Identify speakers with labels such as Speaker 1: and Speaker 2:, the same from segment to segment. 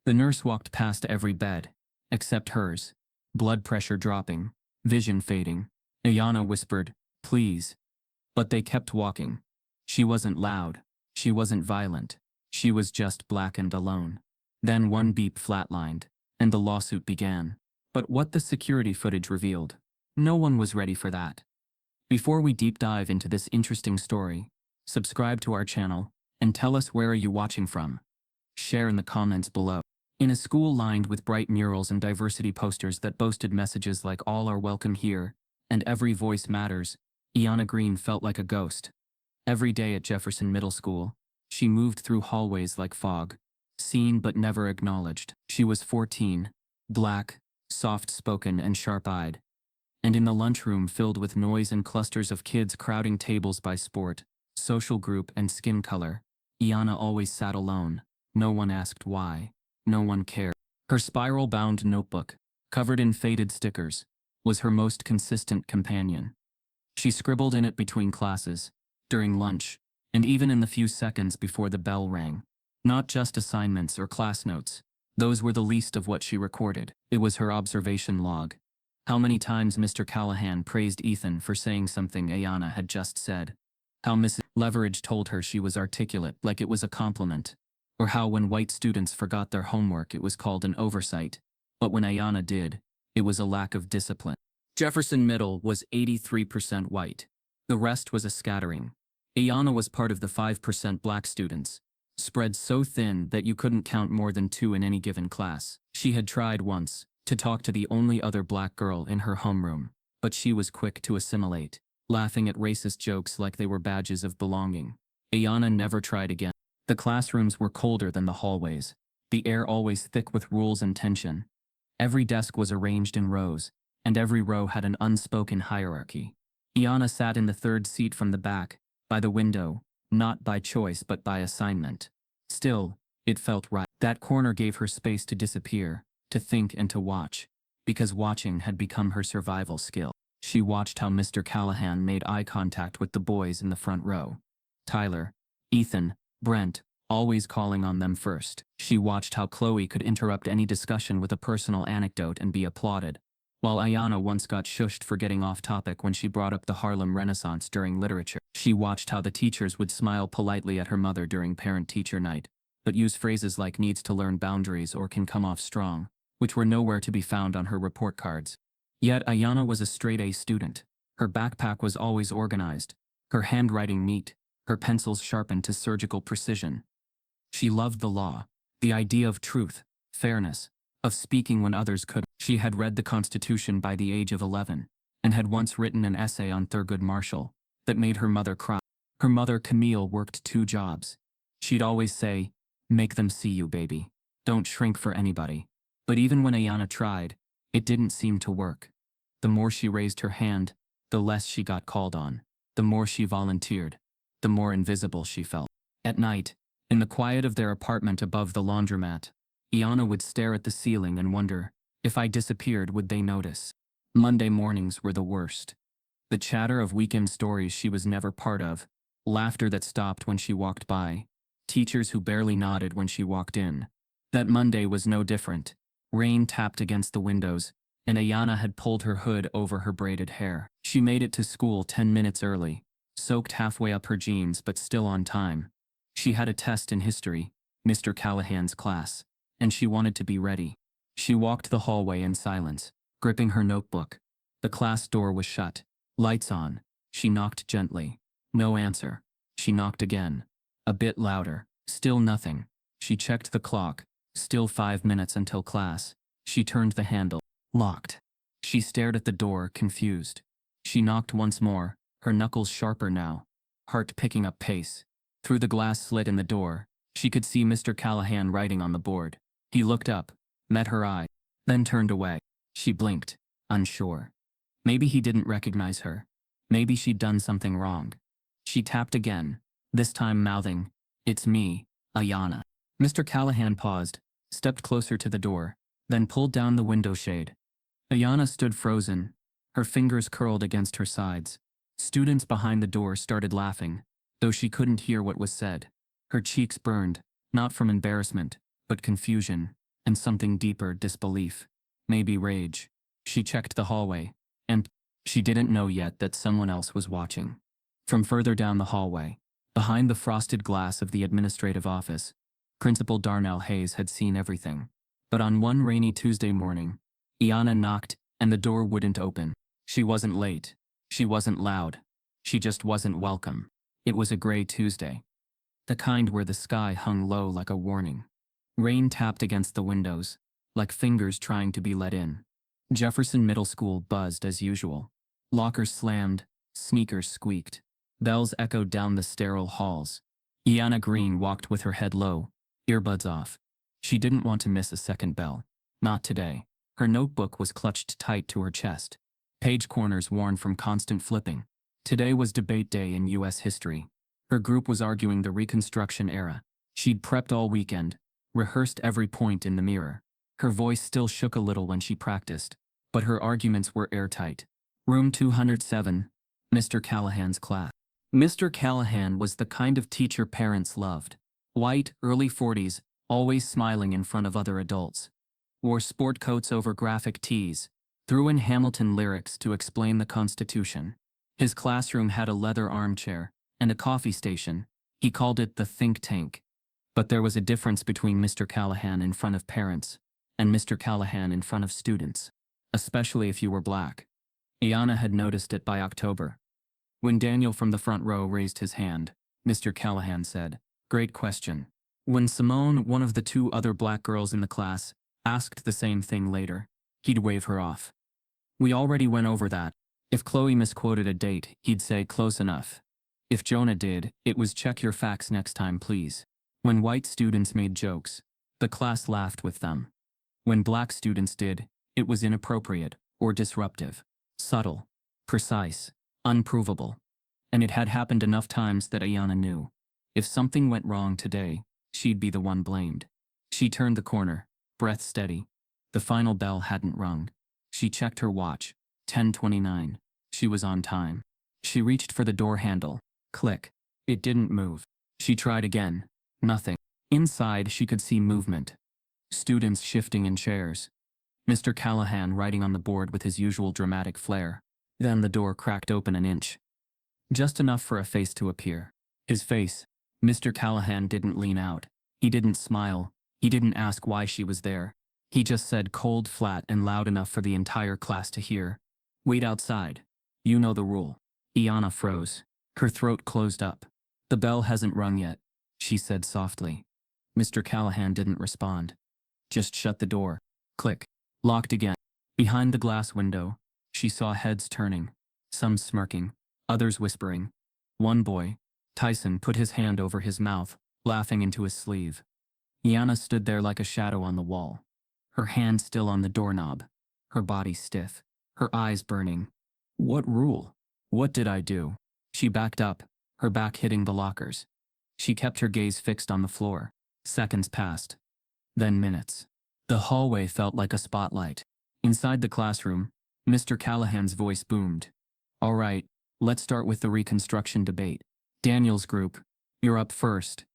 Speaker 1: The nurse walked past every bed, except hers, blood pressure dropping, vision fading. Ayana whispered, "Please." But they kept walking. She wasn't loud. She wasn't violent. She was just black and alone. Then one beep flatlined, and the lawsuit began. But what the security footage revealed, no one was ready for that. Before we deep dive into this interesting story, subscribe to our channel, and tell us where are you watching from. Share in the comments below. In a school lined with bright murals and diversity posters that boasted messages like "All are welcome here" and "Every voice matters," Iana Green felt like a ghost. Every day at Jefferson Middle School, she moved through hallways like fog, seen but never acknowledged. She was 14, black, soft-spoken and sharp-eyed. And in the lunchroom filled with noise and clusters of kids crowding tables by sport, social group and skin color, Iana always sat alone. No one asked why. No one cared. Her spiral-bound notebook, covered in faded stickers, was her most consistent companion. She scribbled in it between classes, during lunch, and even in the few seconds before the bell rang. Not just assignments or class notes. Those were the least of what she recorded. It was her observation log. How many times Mr. Callahan praised Ethan for saying something Ayana had just said. How Mrs. Leverage told her she was articulate like it was a compliment. Or how when white students forgot their homework it was called an oversight. But when Ayana did, it was a lack of discipline. Jefferson Middle was 83% white. The rest was a scattering. Ayana was part of the 5% black students, spread so thin that you couldn't count more than 2 in any given class. She had tried once to talk to the only other black girl in her homeroom, but she was quick to assimilate, laughing at racist jokes like they were badges of belonging. Ayana never tried again. The classrooms were colder than the hallways, the air always thick with rules and tension. Every desk was arranged in rows, and every row had an unspoken hierarchy. Ayana sat in the third seat from the back, by the window, not by choice but by assignment. Still, it felt right. That corner gave her space to disappear, to think and to watch, because watching had become her survival skill. She watched how Mr. Callahan made eye contact with the boys in the front row. Tyler, Ethan, Brent, always calling on them first. She watched how Chloe could interrupt any discussion with a personal anecdote and be applauded, while Ayana once got shushed for getting off topic when she brought up the Harlem Renaissance during literature. She watched how the teachers would smile politely at her mother during parent-teacher night, but use phrases like "needs to learn boundaries" or "can come off strong," which were nowhere to be found on her report cards. Yet Ayana was a straight-A student. Her backpack was always organized, her handwriting neat, her pencils sharpened to surgical precision. She loved the law, the idea of truth, fairness, of speaking when others couldn't. She had read the Constitution by the age of 11, and had once written an essay on Thurgood Marshall that made her mother cry. Her mother, Camille, worked 2 jobs. She'd always say, "Make them see you, baby. Don't shrink for anybody." But even when Ayana tried, it didn't seem to work. The more she raised her hand, the less she got called on. The more she volunteered, the more invisible she felt. At night, in the quiet of their apartment above the laundromat, Ayana would stare at the ceiling and wonder, if I disappeared, would they notice? Monday mornings were the worst. The chatter of weekend stories she was never part of, laughter that stopped when she walked by, teachers who barely nodded when she walked in. That Monday was no different. Rain tapped against the windows, and Ayana had pulled her hood over her braided hair. She made it to school 10 minutes early, soaked halfway up her jeans but still on time. She had a test in history, Mr. Callahan's class, and she wanted to be ready. She walked the hallway in silence, gripping her notebook. The class door was shut, lights on. She knocked gently. No answer. She knocked again. A bit louder. Still nothing. She checked the clock. Still 5 minutes until class. She turned the handle. Locked. She stared at the door, confused. She knocked once more, her knuckles sharper now, heart picking up pace. Through the glass slit in the door, she could see Mr. Callahan writing on the board. He looked up, met her eye, then turned away. She blinked, unsure. Maybe he didn't recognize her. Maybe she'd done something wrong. She tapped again, this time mouthing, "It's me, Ayana." Mr. Callahan paused, stepped closer to the door, then pulled down the window shade. Ayana stood frozen, her fingers curled against her sides. Students behind the door started laughing, though she couldn't hear what was said. Her cheeks burned, not from embarrassment, but confusion. and something deeper, disbelief. Maybe rage. She checked the hallway, and she didn't know yet that someone else was watching. From further down the hallway, behind the frosted glass of the administrative office, Principal Darnell Hayes had seen everything. But on one rainy Tuesday morning, Iana knocked, and the door wouldn't open. She wasn't late. She wasn't loud. She just wasn't welcome. It was a gray Tuesday. The kind where the sky hung low like a warning. Rain tapped against the windows, like fingers trying to be let in. Jefferson Middle School buzzed as usual. Lockers slammed, sneakers squeaked. Bells echoed down the sterile halls. Iana Green walked with her head low, earbuds off. She didn't want to miss a second bell. Not today. Her notebook was clutched tight to her chest, page corners worn from constant flipping. Today was debate day in U.S. history. Her group was arguing the Reconstruction era. She'd prepped all weekend, rehearsed every point in the mirror. Her voice still shook a little when she practiced, but her arguments were airtight. Room 207, Mr. Callahan's class. Mr. Callahan was the kind of teacher parents loved. White, early 40s, always smiling in front of other adults. Wore sport coats over graphic tees, threw in Hamilton lyrics to explain the Constitution. His classroom had a leather armchair and a coffee station. He called it the think tank. But there was a difference between Mr. Callahan in front of parents and Mr. Callahan in front of students, especially if you were black. Iana had noticed it by October. When Daniel from the front row raised his hand, Mr. Callahan said, "Great question." When Simone, one of the two other black girls in the class, asked the same thing later, he'd wave her off. We already went over that. If Chloe misquoted a date, he'd say close enough. If Jonah did, it was check your facts next time please. When white students made jokes, the class laughed with them. When black students did, it was inappropriate or disruptive, subtle, precise, unprovable. And it had happened enough times that Iana knew. If something went wrong today, she'd be the one blamed. She turned the corner, breath steady. The final bell hadn't rung. She checked her watch. 10:29. She was on time. She reached for the door handle. Click. It didn't move. She tried again. Nothing. Inside, she could see movement. Students shifting in chairs. Mr. Callahan writing on the board with his usual dramatic flair. Then the door cracked open an inch. Just enough for a face to appear. His face. Mr. Callahan didn't lean out. He didn't smile. He didn't ask why she was there. He just said cold, flat, and loud enough for the entire class to hear. Wait outside. You know the rule. Iana froze. Her throat closed up. The bell hasn't rung yet, she said softly. Mr. Callahan didn't respond. Just shut the door. Click. Locked again. Behind the glass window, she saw heads turning. Some smirking, others whispering. One boy, Tyson, put his hand over his mouth, laughing into his sleeve. Iana stood there like a shadow on the wall. Her hand still on the doorknob. Her body stiff. Her eyes burning. What rule? What did I do? She backed up, her back hitting the lockers. She kept her gaze fixed on the floor. Seconds passed. Then minutes. The hallway felt like a spotlight. Inside the classroom, Mr. Callahan's voice boomed. All right, let's start with the Reconstruction debate. Daniel's group, you're up first.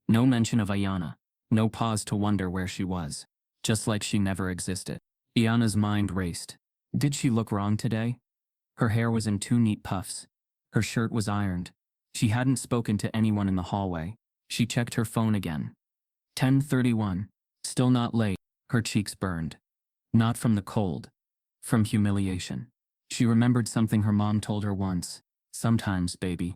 Speaker 1: No mention of Iana. No pause to wonder where she was. Just like she never existed. Iana's mind raced. Did she look wrong today? Her hair was in two neat puffs. Her shirt was ironed. She hadn't spoken to anyone in the hallway. She checked her phone again. 10:31. Still not late. Her cheeks burned. Not from the cold. From humiliation. She remembered something her mom told her once. Sometimes, baby,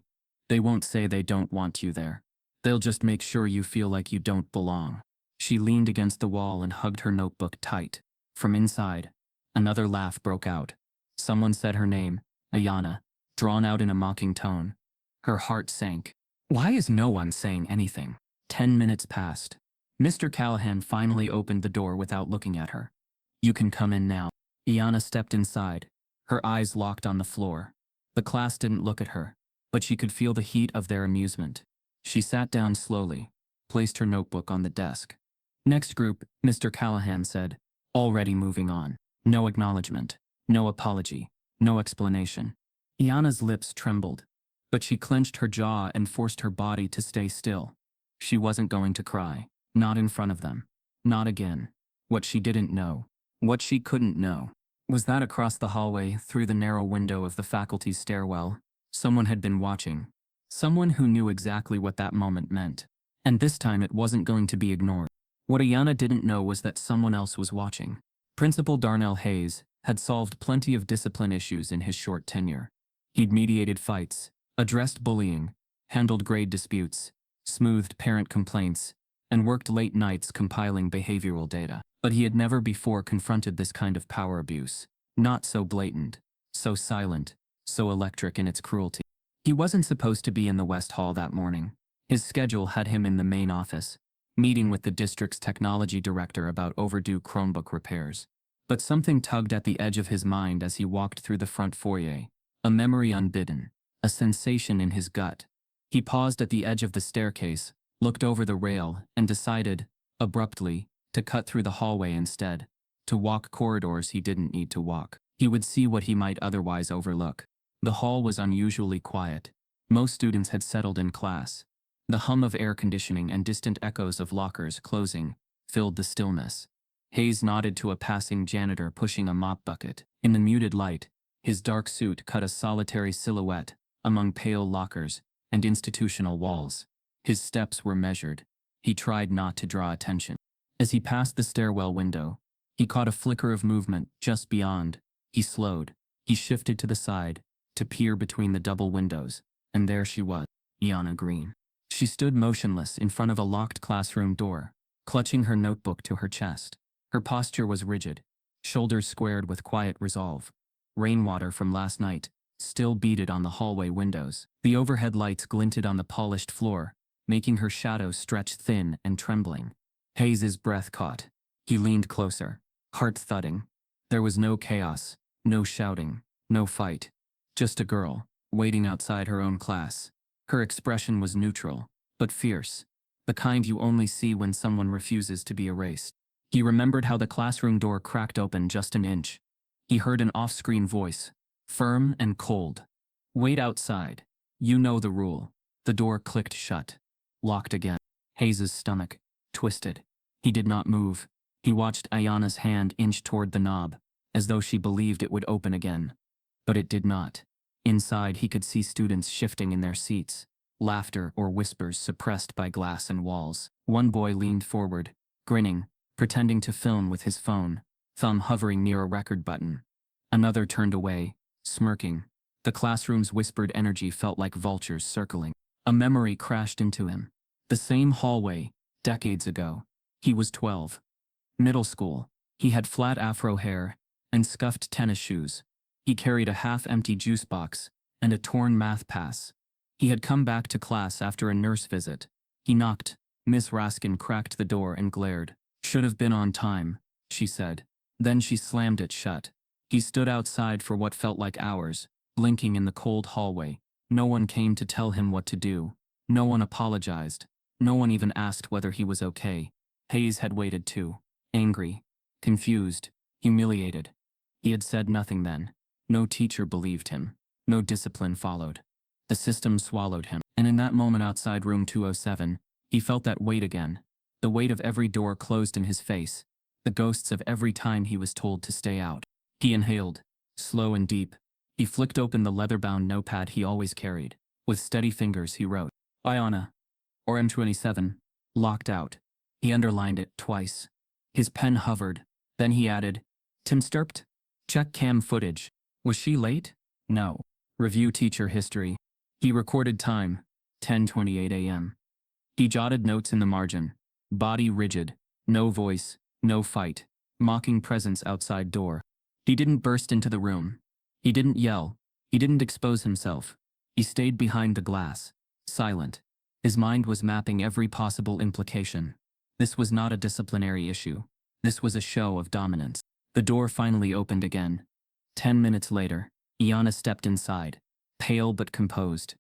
Speaker 1: they won't say they don't want you there. They'll just make sure you feel like you don't belong. She leaned against the wall and hugged her notebook tight. From inside, another laugh broke out. Someone said her name, Iana, drawn out in a mocking tone. Her heart sank. Why is no one saying anything? 10 minutes passed. Mr. Callahan finally opened the door without looking at her. You can come in now. Iana stepped inside, her eyes locked on the floor. The class didn't look at her, but she could feel the heat of their amusement. She sat down slowly, placed her notebook on the desk. Next group, Mr. Callahan said, already moving on. No acknowledgement, no apology, no explanation. Iana's lips trembled, but she clenched her jaw and forced her body to stay still. She wasn't going to cry, not in front of them, not again. What she didn't know, what she couldn't know, was that across the hallway, through the narrow window of the faculty's stairwell, someone had been watching. Someone who knew exactly what that moment meant. And this time it wasn't going to be ignored. What Ayanna didn't know was that someone else was watching. Principal Darnell Hayes had solved plenty of discipline issues in his short tenure. He'd mediated fights, addressed bullying, handled grade disputes, smoothed parent complaints, and worked late nights compiling behavioral data. But he had never before confronted this kind of power abuse. Not so blatant, so silent, so electric in its cruelty. He wasn't supposed to be in the West Hall that morning. His schedule had him in the main office, meeting with the district's technology director about overdue Chromebook repairs. But something tugged at the edge of his mind as he walked through the front foyer, a memory unbidden, a sensation in his gut. He paused at the edge of the staircase, looked over the rail, and decided, abruptly, to cut through the hallway instead, to walk corridors he didn't need to walk. He would see what he might otherwise overlook. The hall was unusually quiet. Most students had settled in class. The hum of air conditioning and distant echoes of lockers closing filled the stillness. Hayes nodded to a passing janitor pushing a mop bucket. In the muted light, his dark suit cut a solitary silhouette among pale lockers and institutional walls. His steps were measured. He tried not to draw attention. As he passed the stairwell window, he caught a flicker of movement just beyond. He slowed. He shifted to the side to peer between the double windows, and there she was, Ayanna Green. She stood motionless in front of a locked classroom door, clutching her notebook to her chest. Her posture was rigid, shoulders squared with quiet resolve. Rainwater from last night still beaded on the hallway windows. The overhead lights glinted on the polished floor, making her shadow stretch thin and trembling. Hayes's breath caught. He leaned closer, heart thudding. There was no chaos, no shouting, no fight. Just a girl, waiting outside her own class. Her expression was neutral, but fierce, the kind you only see when someone refuses to be erased. He remembered how the classroom door cracked open just an inch. He heard an off-screen voice, firm and cold. Wait outside. You know the rule. The door clicked shut, locked again. Hayes's stomach twisted. He did not move. He watched Ayanna's hand inch toward the knob, as though she believed it would open again. But it did not. Inside, he could see students shifting in their seats, laughter or whispers suppressed by glass and walls. One boy leaned forward, grinning, pretending to film with his phone, thumb hovering near a record button. Another turned away, smirking. The classroom's whispered energy felt like vultures circling. A memory crashed into him. The same hallway, decades ago. He was 12. Middle school. He had flat afro hair and scuffed tennis shoes. He carried a half-empty juice box and a torn math pass. He had come back to class after a nurse visit. He knocked. Miss Raskin cracked the door and glared. "Should have been on time," she said. Then she slammed it shut. He stood outside for what felt like hours, blinking in the cold hallway. No one came to tell him what to do. No one apologized. No one even asked whether he was okay. Hayes had waited too. Angry, confused, humiliated. He had said nothing then. No teacher believed him. No discipline followed. The system swallowed him. And in that moment outside room 207, he felt that weight again. The weight of every door closed in his face. The ghosts of every time he was told to stay out. He inhaled, slow and deep. He flicked open the leather-bound notepad he always carried. With steady fingers he wrote, "Ayanna," or M27, locked out. He underlined it twice. His pen hovered. Then he added, "Tim Sturpt? Check cam footage. Was she late? No. Review teacher history." He recorded time, 10:28 a.m. He jotted notes in the margin. Body rigid, no voice, no fight, mocking presence outside door. He didn't burst into the room. He didn't yell. He didn't expose himself. He stayed behind the glass, silent. His mind was mapping every possible implication. This was not a disciplinary issue. This was a show of dominance. The door finally opened again. 10 minutes later, Ayanna stepped inside, pale but composed.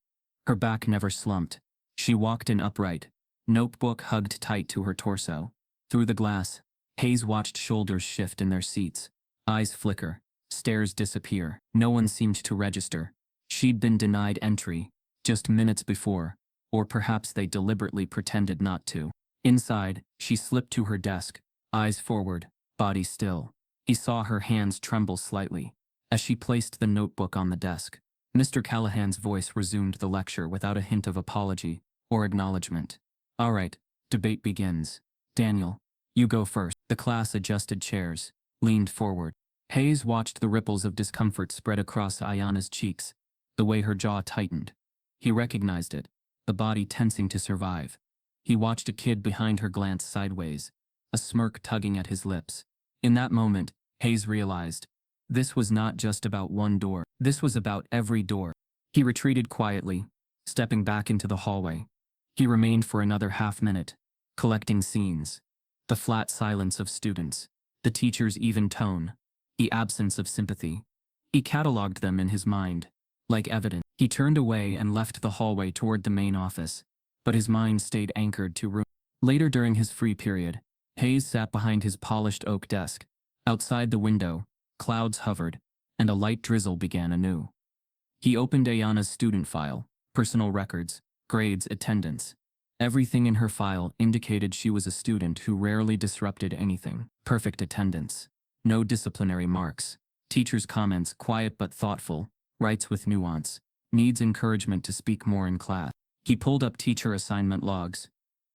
Speaker 1: Her back never slumped. She walked in upright, notebook hugged tight to her torso. Through the glass, Hayes watched shoulders shift in their seats, eyes flicker, stares disappear. No one seemed to register. She'd been denied entry just minutes before, or perhaps they deliberately pretended not to. Inside, she slipped to her desk, eyes forward, body still. He saw her hands tremble slightly as she placed the notebook on the desk. Mr. Callahan's voice resumed the lecture without a hint of apology or acknowledgement. All right, debate begins. Daniel, you go first. The class adjusted chairs, leaned forward. Hayes watched the ripples of discomfort spread across Ayana's cheeks, the way her jaw tightened. He recognized it, the body tensing to survive. He watched a kid behind her glance sideways, a smirk tugging at his lips. In that moment, Hayes realized, this was not just about one door, this was about every door. He retreated quietly, stepping back into the hallway. He remained for another half-minute, collecting scenes. The flat silence of students, the teacher's even tone, the absence of sympathy. He cataloged them in his mind, like evidence. He turned away and left the hallway toward the main office, but his mind stayed anchored to room. Later during his free period, Hayes sat behind his polished oak desk. Outside the window, clouds hovered, and a light drizzle began anew. He opened Ayana's student file, personal records, grades, attendance. Everything in her file indicated she was a student who rarely disrupted anything. Perfect attendance. No disciplinary marks. Teacher's comments quiet but thoughtful, writes with nuance, needs encouragement to speak more in class. He pulled up teacher assignment logs.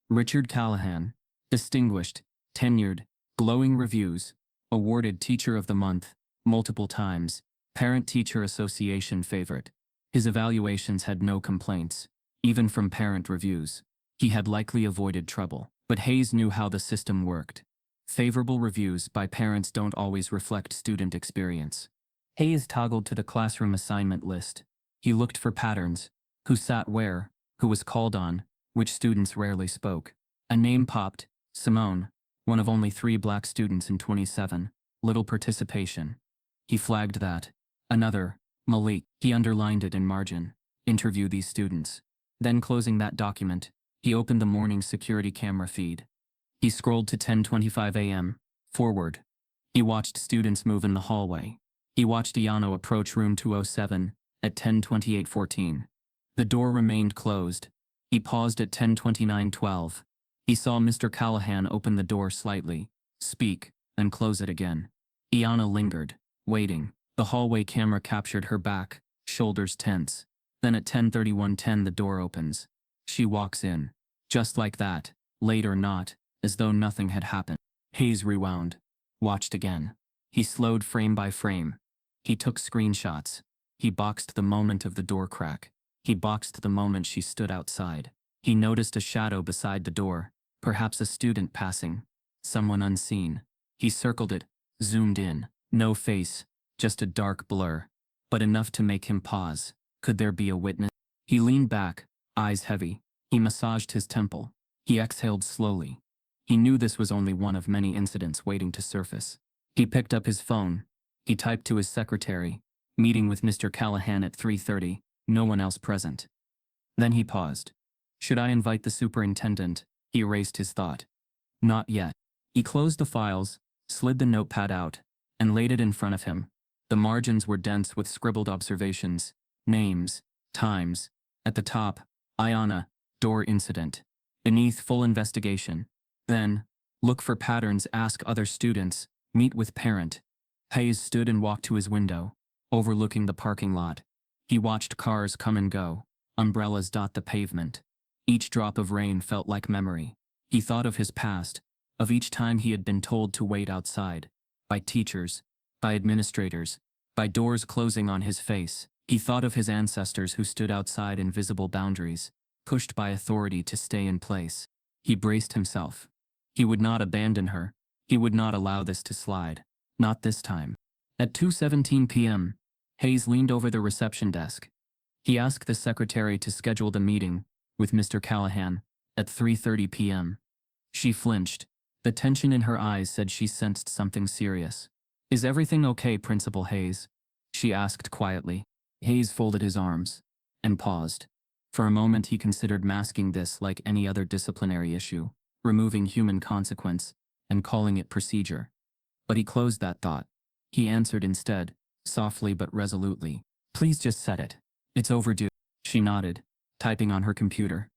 Speaker 1: Richard Callahan, distinguished, tenured, glowing reviews, awarded Teacher of the Month, multiple times, Parent-Teacher Association favorite. His evaluations had no complaints, even from parent reviews. He had likely avoided trouble, but Hayes knew how the system worked. Favorable reviews by parents don't always reflect student experience. Hayes toggled to the classroom assignment list. He looked for patterns. Who sat where, who was called on, which students rarely spoke. A name popped, Simone, one of only 3 black students in 27, little participation. He flagged that. Another, Malik, he underlined it in margin. Interview these students. Then closing that document, he opened the morning security camera feed. He scrolled to 10:25 a.m., forward. He watched students move in the hallway. He watched Ayana approach room 207 at 10:28:14. The door remained closed. He paused at 10:29:12. He saw Mr. Callahan open the door slightly, speak, and close it again. Ayana lingered, waiting. The hallway camera captured her back, shoulders tense. Then at 10:31:10 the door opens. She walks in. Just like that, late or not, as though nothing had happened. Hayes rewound. Watched again. He slowed frame by frame. He took screenshots. He boxed the moment of the door crack. He boxed the moment she stood outside. He noticed a shadow beside the door, perhaps a student passing, someone unseen. He circled it, zoomed in. No face, just a dark blur, but enough to make him pause. Could there be a witness? He leaned back, eyes heavy. He massaged his temple. He exhaled slowly. He knew this was only one of many incidents waiting to surface. He picked up his phone. He typed to his secretary, meeting with Mr. Callahan at 3:30, no one else present. Then he paused. Should I invite the superintendent? He erased his thought. Not yet. He closed the files, slid the notepad out, and laid it in front of him. The margins were dense with scribbled observations, names, times. At the top, Ayana, door incident. Beneath, full investigation. Then, look for patterns, ask other students, meet with parent. Hayes stood and walked to his window, overlooking the parking lot. He watched cars come and go, umbrellas dot the pavement. Each drop of rain felt like memory. He thought of his past, of each time he had been told to wait outside, by teachers, by administrators, by doors closing on his face. He thought of his ancestors who stood outside invisible boundaries, pushed by authority to stay in place. He braced himself. He would not abandon her. He would not allow this to slide. Not this time. At 2:17 p.m., Hayes leaned over the reception desk. He asked the secretary to schedule the meeting with Mr. Callahan at 3:30 p.m. She flinched. The tension in her eyes said she sensed something serious. Is everything okay, Principal Hayes? She asked quietly. Hayes folded his arms and paused. For a moment he considered masking this like any other disciplinary issue, removing human consequence and calling it procedure. But he closed that thought. He answered instead, softly but resolutely. Please just set it. It's overdue. She nodded, typing on her computer.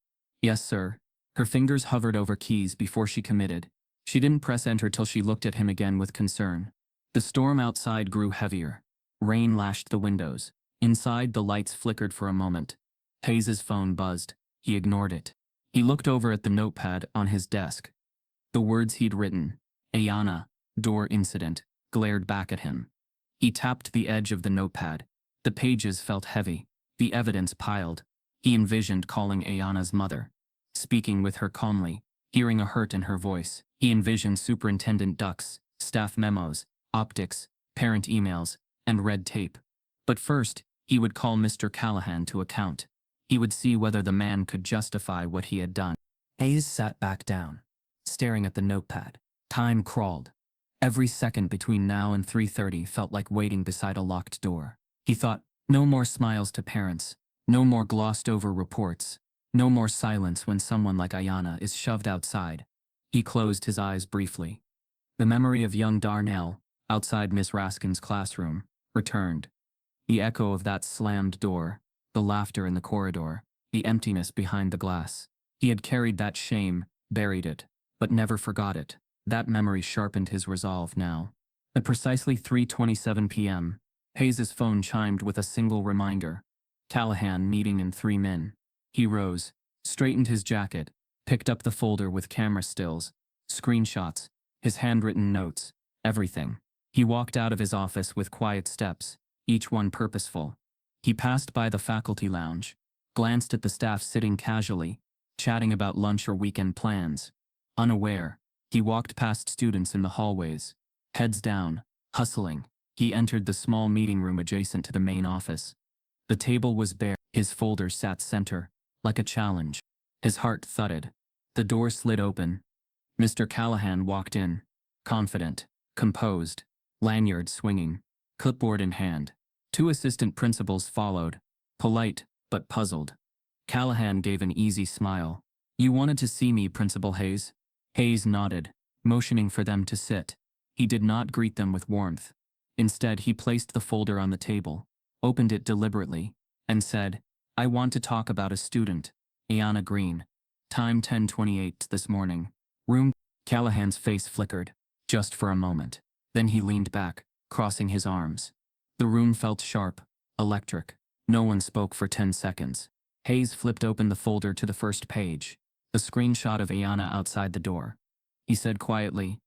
Speaker 1: Yes, sir. Her fingers hovered over keys before she committed. She didn't press enter till she looked at him again with concern. The storm outside grew heavier. Rain lashed the windows. Inside, the lights flickered for a moment. Hayes's phone buzzed. He ignored it. He looked over at the notepad on his desk. The words he'd written, Ayana, door incident, glared back at him. He tapped the edge of the notepad. The pages felt heavy. The evidence piled. He envisioned calling Ayana's mother, speaking with her calmly, hearing a hurt in her voice. He envisioned Superintendent Ducks, staff memos, optics, parent emails, and red tape. But first, he would call Mr. Callahan to account. He would see whether the man could justify what he had done. Hayes sat back down, staring at the notepad. Time crawled. Every second between now and 3:30 felt like waiting beside a locked door. He thought, no more smiles to parents, no more glossed-over reports, no more silence when someone like Ayana is shoved outside. He closed his eyes briefly. The memory of young Darnell, outside Miss Raskin's classroom, returned. The echo of that slammed door, the laughter in the corridor, the emptiness behind the glass. He had carried that shame, buried it, but never forgot it. That memory sharpened his resolve now. At precisely 3:27 p.m., Hayes's phone chimed with a single reminder. Callahan meeting in 3 min. He rose, straightened his jacket, picked up the folder with camera stills, screenshots, his handwritten notes, everything. He walked out of his office with quiet steps, each one purposeful. He passed by the faculty lounge, glanced at the staff sitting casually, chatting about lunch or weekend plans. Unaware, he walked past students in the hallways, heads down, hustling. He entered the small meeting room adjacent to the main office. The table was bare. His folder sat center, like a challenge. His heart thudded. The door slid open. Mr. Callahan walked in, confident, composed, lanyard swinging, clipboard in hand. 2 assistant principals followed, polite but puzzled. Callahan gave an easy smile. "You wanted to see me, Principal Hayes?" Hayes nodded, motioning for them to sit. He did not greet them with warmth. Instead, he placed the folder on the table, opened it deliberately, and said, "I want to talk about a student, Ayana Green. Time 10:28 this morning. Room." Callahan's face flickered, just for a moment. Then he leaned back, crossing his arms. The room felt sharp, electric. No one spoke for 10 seconds. Hayes flipped open the folder to the first page, the screenshot of Ayana outside the door. He said quietly,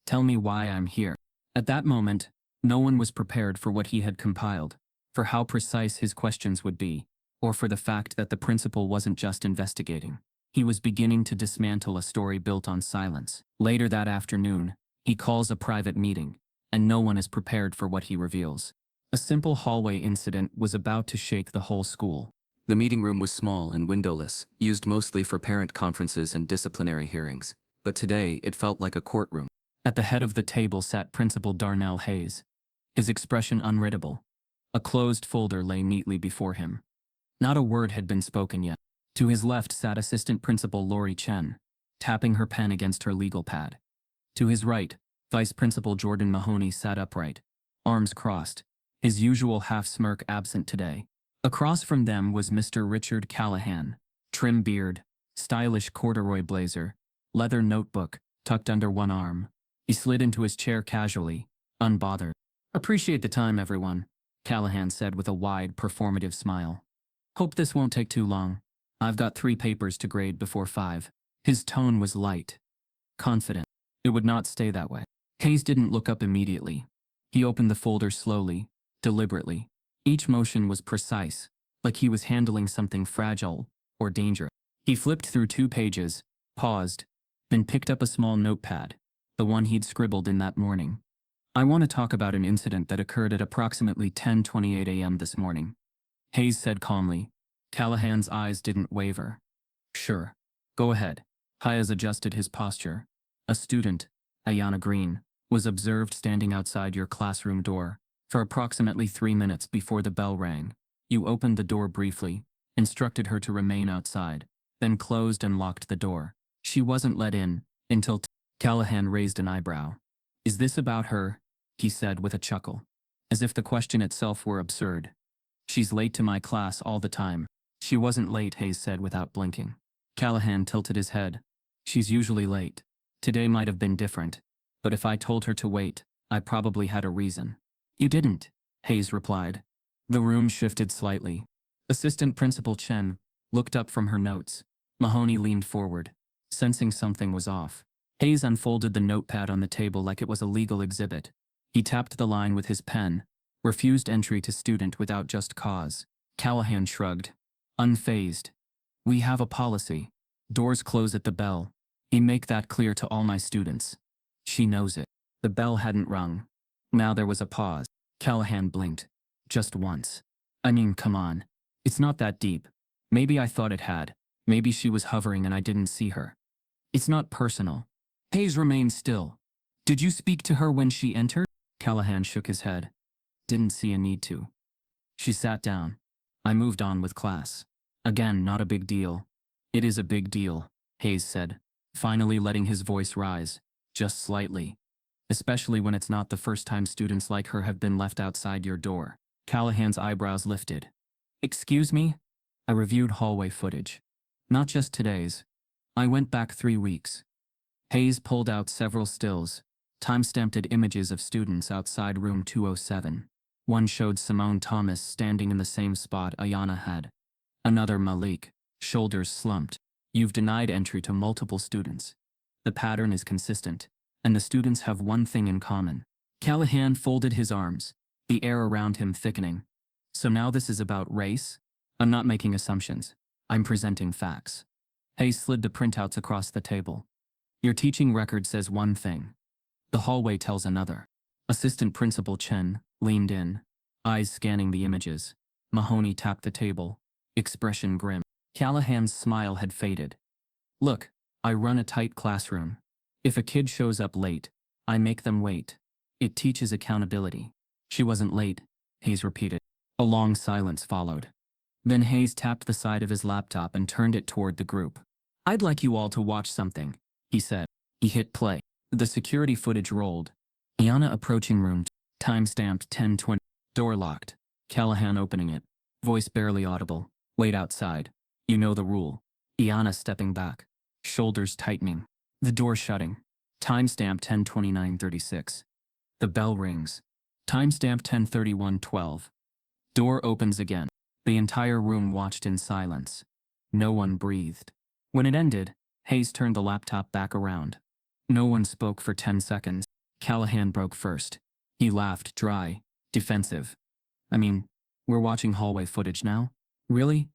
Speaker 1: "Tell me why I'm here." At that moment, no one was prepared for what he had compiled, for how precise his questions would be, or for the fact that the principal wasn't just investigating. He was beginning to dismantle a story built on silence. Later that afternoon, he calls a private meeting, and no one is prepared for what he reveals. A simple hallway incident was about to shake the whole school. The meeting room was small and windowless, used mostly for parent conferences and disciplinary hearings, but today it felt like a courtroom. At the head of the table sat Principal Darnell Hayes, his expression unreadable. A closed folder lay neatly before him. Not a word had been spoken yet. To his left sat Assistant Principal Lori Chen, tapping her pen against her legal pad. To his right, Vice Principal Jordan Mahoney sat upright, arms crossed, his usual half-smirk absent today. Across from them was Mr. Richard Callahan, trim beard, stylish corduroy blazer, leather notebook tucked under one arm. He slid into his chair casually, unbothered. "Appreciate the time, everyone," Callahan said with a wide, performative smile. "Hope this won't take too long. I've got 3 papers to grade before 5. His tone was light, confident. It would not stay that way. Hayes didn't look up immediately. He opened the folder slowly, deliberately. Each motion was precise, like he was handling something fragile or dangerous. He flipped through 2 pages, paused, then picked up a small notepad, the one he'd scribbled in that morning. "I want to talk about an incident that occurred at approximately 10:28 a.m. this morning," Hayes said calmly. Callahan's eyes didn't waver. "Sure. Go ahead." Hayes adjusted his posture. "A student, Ayana Green, was observed standing outside your classroom door for approximately 3 minutes before the bell rang. You opened the door briefly, instructed her to remain outside, then closed and locked the door. She wasn't let in until Callahan raised an eyebrow. "Is this about her?" he said with a chuckle, as if the question itself were absurd. "She's late to my class all the time." "She wasn't late," Hayes said without blinking. Callahan tilted his head. "She's usually late." Today might have been different, but if I told her to wait, I probably had a reason. You didn't, Hayes replied. The room shifted slightly. Assistant Principal Chen looked up from her notes. Mahoney leaned forward, sensing something was off. Hayes unfolded the notepad on the table like it was a legal exhibit. He tapped the line with his pen. Refused entry to student without just cause. Callahan shrugged. Unfazed. We have a policy. Doors close at the bell. I make that clear to all my students. She knows it. The bell hadn't rung. Now there was a pause. Callahan blinked. Just once. I mean, come on. It's not that deep. Maybe I thought it had. Maybe she was hovering and I didn't see her. It's not personal. Hayes remained still. Did you speak to her when she entered? Callahan shook his head. Didn't see a need to. She sat down. I moved on with class. Again, not a big deal. It is a big deal, Hayes said, finally letting his voice rise, just slightly. Especially when it's not the first time students like her have been left outside your door. Callahan's eyebrows lifted. Excuse me? I reviewed hallway footage. Not just today's. I went back 3 weeks. Hayes pulled out several stills, time-stamped images of students outside room 207. One showed Simone Thomas standing in the same spot Ayana had. Another Malik, shoulders slumped. You've denied entry to multiple students. The pattern is consistent, and the students have one thing in common. Callahan folded his arms, the air around him thickening. So now this is about race? I'm not making assumptions. I'm presenting facts. Hayes slid the printouts across the table. Your teaching record says one thing. The hallway tells another. Assistant Principal Chen leaned in, eyes scanning the images. Mahoney tapped the table, expression grim. Callahan's smile had faded. Look, I run a tight classroom. If a kid shows up late, I make them wait. It teaches accountability. She wasn't late, Hayes repeated. A long silence followed. Then Hayes tapped the side of his laptop and turned it toward the group. I'd like you all to watch something, he said. He hit play. The security footage rolled. Iana approaching room, time-stamped 10:20. Door locked. Callahan opening it. Voice barely audible. Wait outside. You know the rule. Iana stepping back. Shoulders tightening. The door shutting. Timestamp 10:29:36. The bell rings. Timestamp 10:31:12. Door opens again. The entire room watched in silence. No one breathed. When it ended, Hayes turned the laptop back around. No one spoke for 10 seconds. Callahan broke first. He laughed, dry, defensive. I mean, we're watching hallway footage now? Really?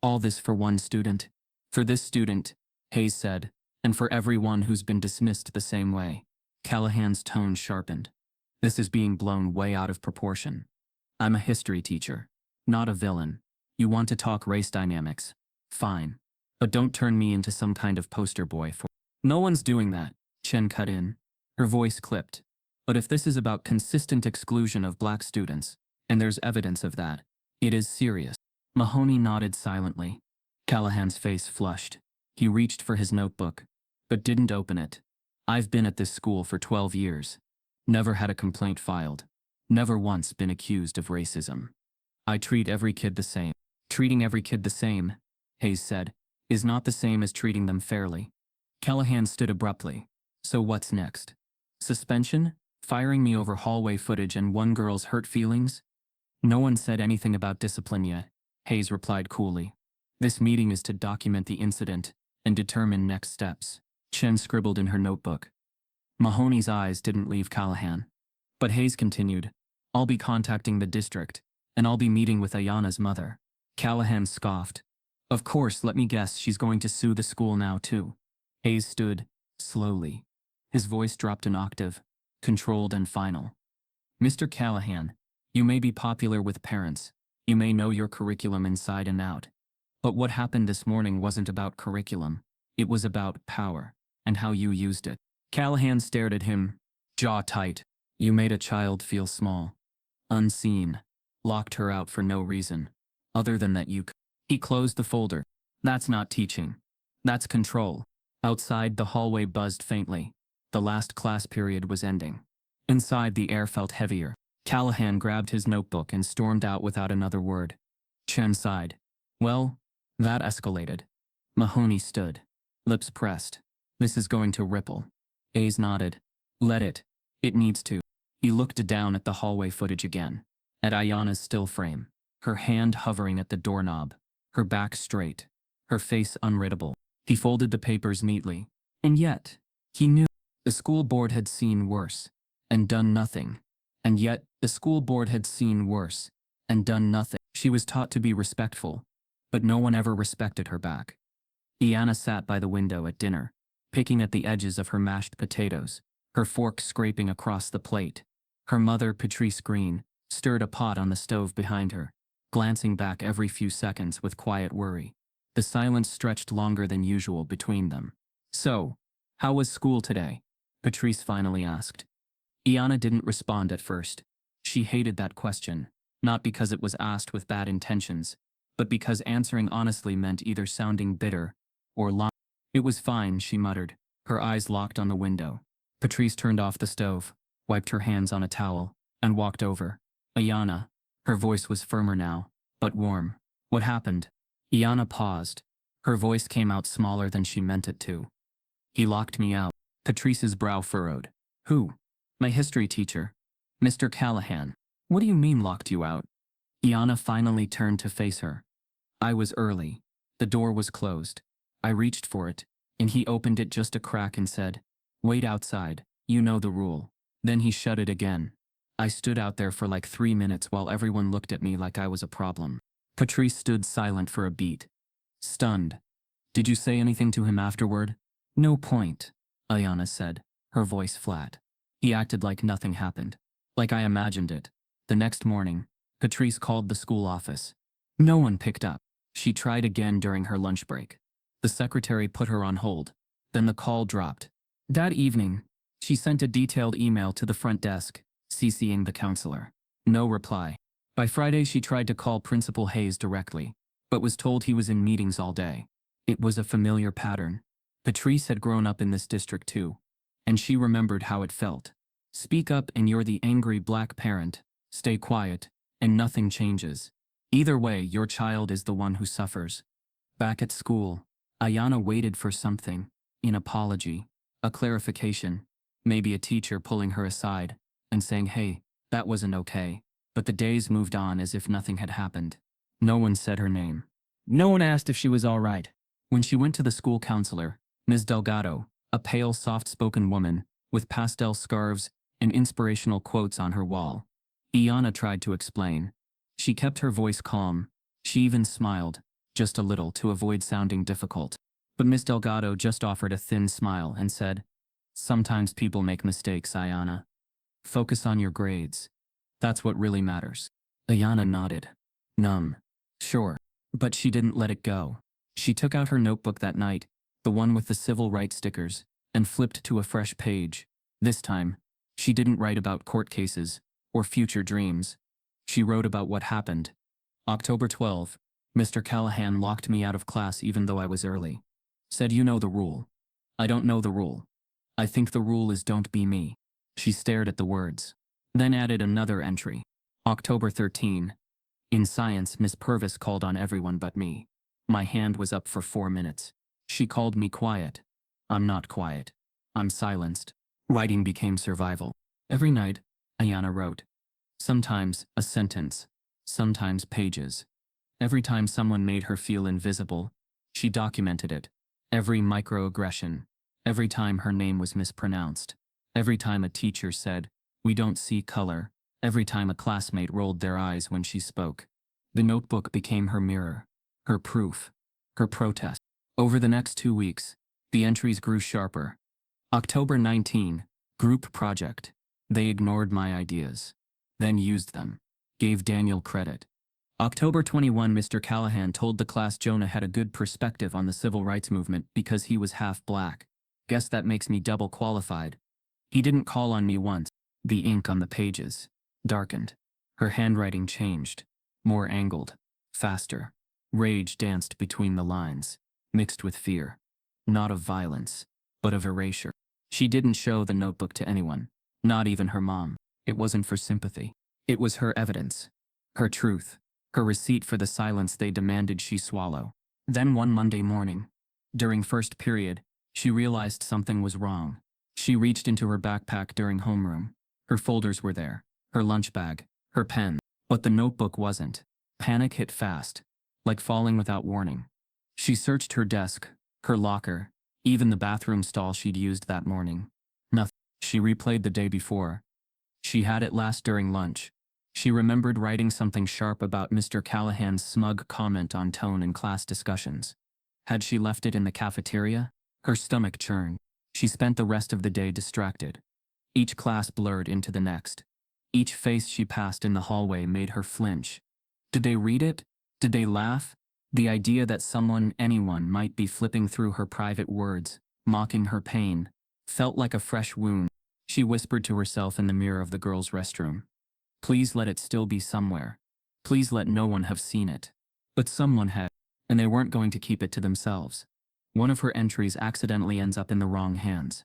Speaker 1: All this for one student? For this student, Hayes said, and for everyone who's been dismissed the same way. Callahan's tone sharpened. This is being blown way out of proportion. I'm a history teacher, not a villain. You want to talk race dynamics? Fine. But don't turn me into some kind of poster boy for— No one's doing that, Chen cut in. Her voice clipped. But if this is about consistent exclusion of black students, and there's evidence of that, it is serious. Mahoney nodded silently. Callahan's face flushed. He reached for his notebook, but didn't open it. I've been at this school for 12 years. Never had a complaint filed. Never once been accused of racism. I treat every kid the same. Treating every kid the same, Hayes said, is not the same as treating them fairly. Callahan stood abruptly. So what's next? Suspension? Firing me over hallway footage and one girl's hurt feelings? No one said anything about discipline yet, Hayes replied coolly. This meeting is to document the incident and determine next steps. Chen scribbled in her notebook. Mahoney's eyes didn't leave Callahan. But Hayes continued, I'll be contacting the district, and I'll be meeting with Ayana's mother. Callahan scoffed. Of course, let me guess, she's going to sue the school now too. Hayes stood, slowly. His voice dropped an octave, controlled and final. Mr. Callahan, you may be popular with parents. You may know your curriculum inside and out. But what happened this morning wasn't about curriculum. It was about power, and how you used it. Callahan stared at him, jaw tight. You made a child feel small, unseen, locked her out for no reason, other than that you— He closed the folder. That's not teaching. That's control. Outside, the hallway buzzed faintly. The last class period was ending. Inside, the air felt heavier. Callahan grabbed his notebook and stormed out without another word. Chen sighed. Well, that escalated. Mahoney stood, lips pressed. This is going to ripple. A's nodded. Let it. It needs to. He looked down at the hallway footage again. At Ayana's still frame. Her hand hovering at the doorknob. Her back straight. Her face unreadable. He folded the papers neatly. And yet, he knew. The school board had seen worse. And done nothing. And yet, the school board had seen worse. And done nothing. She was taught to be respectful. But no one ever respected her back. Ayana sat by the window at dinner, picking at the edges of her mashed potatoes, her fork scraping across the plate. Her mother, Patrice Green, stirred a pot on the stove behind her, glancing back every few seconds with quiet worry. The silence stretched longer than usual between them. So, how was school today? Patrice finally asked. Ayana didn't respond at first. She hated that question, not because it was asked with bad intentions, but because answering honestly meant either sounding bitter or lying. It was fine, she muttered, her eyes locked on the window. Patrice turned off the stove, wiped her hands on a towel, and walked over. Ayana. Her voice was firmer now, but warm. What happened? Ayana paused. Her voice came out smaller than she meant it to. He locked me out. Patrice's brow furrowed. Who? My history teacher. Mr. Callahan. What do you mean locked you out? Ayana finally turned to face her. I was early. The door was closed. I reached for it, and he opened it just a crack and said, Wait outside, you know the rule. Then he shut it again. I stood out there for like 3 minutes while everyone looked at me like I was a problem. Patrice stood silent for a beat. Stunned. Did you say anything to him afterward? No point, Ayana said, her voice flat. He acted like nothing happened. Like I imagined it. The next morning, Patrice called the school office. No one picked up. She tried again during her lunch break. The secretary put her on hold. Then the call dropped. That evening, she sent a detailed email to the front desk, CCing the counselor. No reply. By Friday she tried to call Principal Hayes directly, but was told he was in meetings all day. It was a familiar pattern. Patrice had grown up in this district too, and she remembered how it felt. Speak up and you're the angry black parent. Stay quiet, and nothing changes. Either way, your child is the one who suffers. Back at school, Ayana waited for something, an apology, a clarification, maybe a teacher pulling her aside and saying, hey, that wasn't okay. But the days moved on as if nothing had happened. No one said her name. No one asked if she was all right. When she went to the school counselor, Ms. Delgado, a pale, soft-spoken woman, with pastel scarves and inspirational quotes on her wall, Ayana tried to explain. She kept her voice calm. She even smiled, just a little to avoid sounding difficult. But Miss Delgado just offered a thin smile and said, Sometimes people make mistakes, Ayana. Focus on your grades. That's what really matters. Ayana nodded. Numb. Sure. But she didn't let it go. She took out her notebook that night, the one with the civil rights stickers, and flipped to a fresh page. This time, she didn't write about court cases or future dreams. She wrote about what happened. October 12, Mr. Callahan locked me out of class even though I was early. Said you know the rule. I don't know the rule. I think the rule is don't be me. She stared at the words. Then added another entry. October 13. In science, Miss Purvis called on everyone but me. My hand was up for 4 minutes. She called me quiet. I'm not quiet. I'm silenced. Writing became survival. Every night, Ayana wrote. Sometimes a sentence. Sometimes pages. Every time someone made her feel invisible, she documented it. Every microaggression. Every time her name was mispronounced. Every time a teacher said, we don't see color. Every time a classmate rolled their eyes when she spoke. The notebook became her mirror, her proof, her protest. Over the next 2 weeks, the entries grew sharper. October 19, group project. They ignored my ideas, then used them. Gave Daniel credit. October 21, Mr. Callahan told the class Jonah had a good perspective on the civil rights movement because he was half black. Guess that makes me double qualified. He didn't call on me once. The ink on the pages darkened. Her handwriting changed. More angled. Faster. Rage danced between the lines, mixed with fear. Not of violence, but of erasure. She didn't show the notebook to anyone, not even her mom. It wasn't for sympathy. It was her evidence. Her truth. Her receipt for the silence they demanded she swallow. Then one Monday morning, during first period, she realized something was wrong. She reached into her backpack during homeroom. Her folders were there, her lunch bag, her pen. But the notebook wasn't. Panic hit fast, like falling without warning. She searched her desk, her locker, even the bathroom stall she'd used that morning. Nothing. She replayed the day before. She had it last during lunch. She remembered writing something sharp about Mr. Callahan's smug comment on tone in class discussions. Had she left it in the cafeteria? Her stomach churned. She spent the rest of the day distracted. Each class blurred into the next. Each face she passed in the hallway made her flinch. Did they read it? Did they laugh? The idea that someone, anyone, might be flipping through her private words, mocking her pain, felt like a fresh wound. She whispered to herself in the mirror of the girls' restroom. Please let it still be somewhere. Please let no one have seen it. But someone had, and they weren't going to keep it to themselves. One of her entries accidentally ends up in the wrong hands.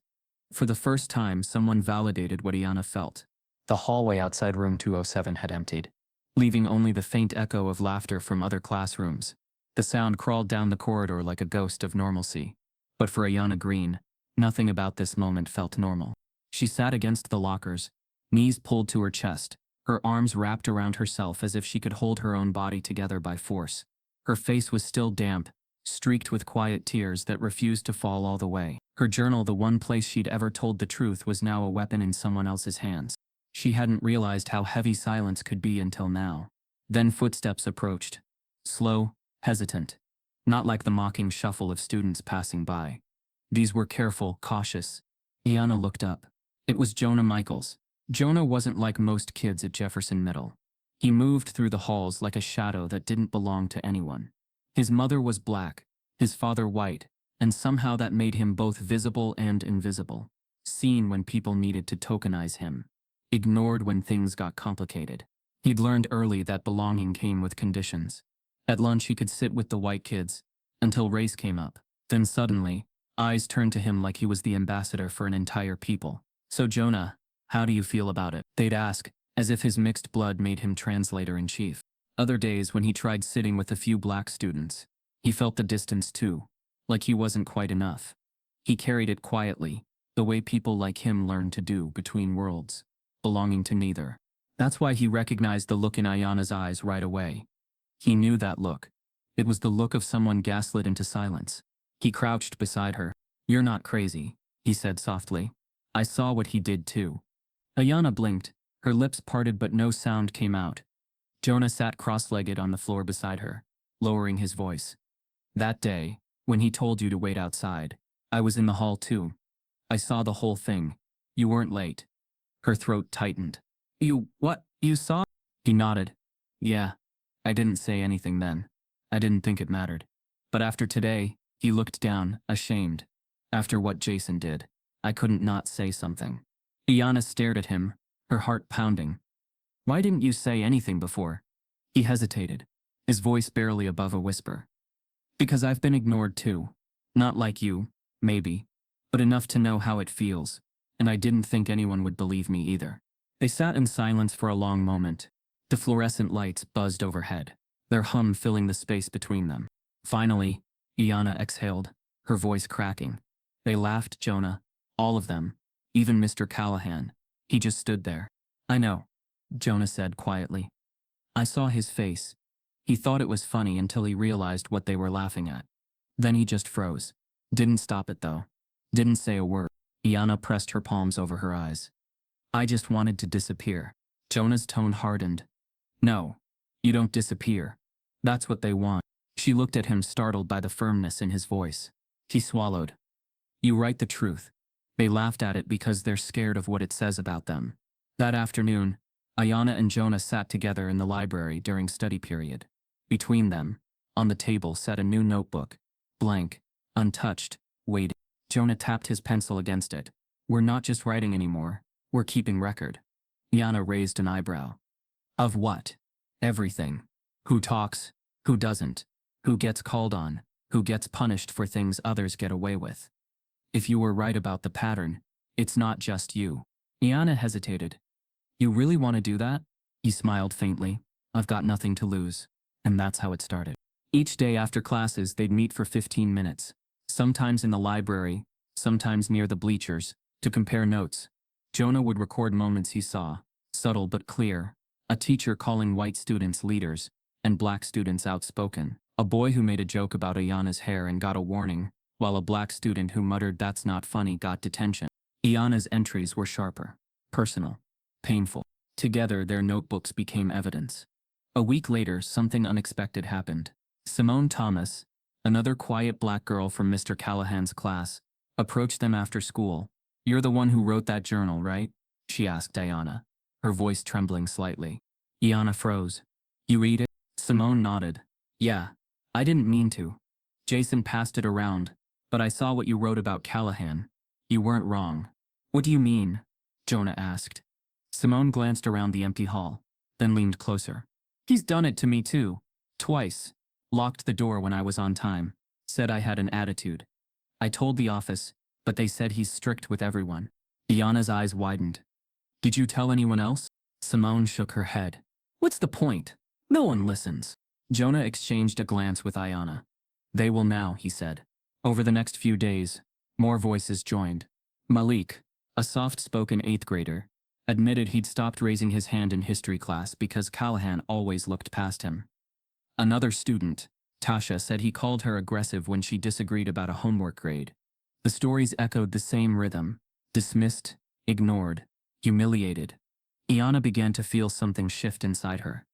Speaker 1: For the first time, someone validated what Iana felt. The hallway outside room 207 had emptied, leaving only the faint echo of laughter from other classrooms. The sound crawled down the corridor like a ghost of normalcy. But for Iana Green, nothing about this moment felt normal. She sat against the lockers, knees pulled to her chest, her arms wrapped around herself as if she could hold her own body together by force. Her face was still damp, streaked with quiet tears that refused to fall all the way. Her journal, the one place she'd ever told the truth, was now a weapon in someone else's hands. She hadn't realized how heavy silence could be until now. Then footsteps approached. Slow, hesitant. Not like the mocking shuffle of students passing by. These were careful, cautious. Iana looked up. It was Jonah Michaels. Jonah wasn't like most kids at Jefferson Middle. He moved through the halls like a shadow that didn't belong to anyone. His mother was black, his father white, and somehow that made him both visible and invisible. Seen when people needed to tokenize him. Ignored when things got complicated. He'd learned early that belonging came with conditions. At lunch he could sit with the white kids, until race came up. Then suddenly, eyes turned to him like he was the ambassador for an entire people. So Jonah, how do you feel about it? They'd ask, as if his mixed blood made him translator-in-chief. Other days when he tried sitting with a few black students, he felt the distance too, like he wasn't quite enough. He carried it quietly, the way people like him learn to do between worlds, belonging to neither. That's why he recognized the look in Ayana's eyes right away. He knew that look. It was the look of someone gaslit into silence. He crouched beside her. You're not crazy, he said softly. I saw what he did too. Ayana blinked, her lips parted but no sound came out. Jonah sat cross-legged on the floor beside her, lowering his voice. That day, when he told you to wait outside, I was in the hall too. I saw the whole thing. You weren't late. Her throat tightened. What? You saw? He nodded. Yeah. I didn't say anything then. I didn't think it mattered. But after today, he looked down, ashamed. After what Jason did, I couldn't not say something. Iana stared at him, her heart pounding. Why didn't you say anything before? He hesitated, his voice barely above a whisper. Because I've been ignored too. Not like you, maybe, but enough to know how it feels, and I didn't think anyone would believe me either. They sat in silence for a long moment. The fluorescent lights buzzed overhead, their hum filling the space between them. Finally, Iana exhaled, her voice cracking. They laughed, Jonah, all of them, even Mr. Callahan. He just stood there. I know, Jonah said quietly. I saw his face. He thought it was funny until he realized what they were laughing at. Then he just froze. Didn't stop it though. Didn't say a word. Iana pressed her palms over her eyes. I just wanted to disappear. Jonah's tone hardened. No, you don't disappear. That's what they want. She looked at him, startled by the firmness in his voice. He swallowed. You write the truth. They laughed at it because they're scared of what it says about them. That afternoon, Ayana and Jonah sat together in the library during study period. Between them, on the table sat a new notebook, blank, untouched, waiting. Jonah tapped his pencil against it. We're not just writing anymore, we're keeping record. Ayana raised an eyebrow. Of what? Everything. Who talks, who doesn't, who gets called on, who gets punished for things others get away with. If you were right about the pattern, it's not just you. Ayana hesitated. You really want to do that? He smiled faintly. I've got nothing to lose. And that's how it started. Each day after classes, they'd meet for 15 minutes. Sometimes in the library, sometimes near the bleachers, to compare notes. Jonah would record moments he saw, subtle but clear. A teacher calling white students leaders, and black students outspoken. A boy who made a joke about Ayana's hair and got a warning, while a black student who muttered "that's not funny" got detention. Ayana's entries were sharper, personal, painful. Together, their notebooks became evidence. A week later, something unexpected happened. Simone Thomas, another quiet black girl from Mr. Callahan's class, approached them after school. "You're the one who wrote that journal, right?" she asked Ayana, her voice trembling slightly. Ayana froze. "You read it?" Simone nodded. "Yeah. I didn't mean to. Jason passed it around, but I saw what you wrote about Callahan. You weren't wrong." "What do you mean?" Jonah asked. Simone glanced around the empty hall, then leaned closer. "He's done it to me too. Twice. Locked the door when I was on time. Said I had an attitude. I told the office, but they said he's strict with everyone." Ayana's eyes widened. "Did you tell anyone else?" Simone shook her head. "What's the point? No one listens." Jonah exchanged a glance with Ayana. "They will now," he said. Over the next few days, more voices joined. Malik, a soft-spoken 8th grader, admitted he'd stopped raising his hand in history class because Callahan always looked past him. Another student, Tasha, said he called her aggressive when she disagreed about a homework grade. The stories echoed the same rhythm: dismissed, ignored, humiliated. Ayana began to feel something shift inside her.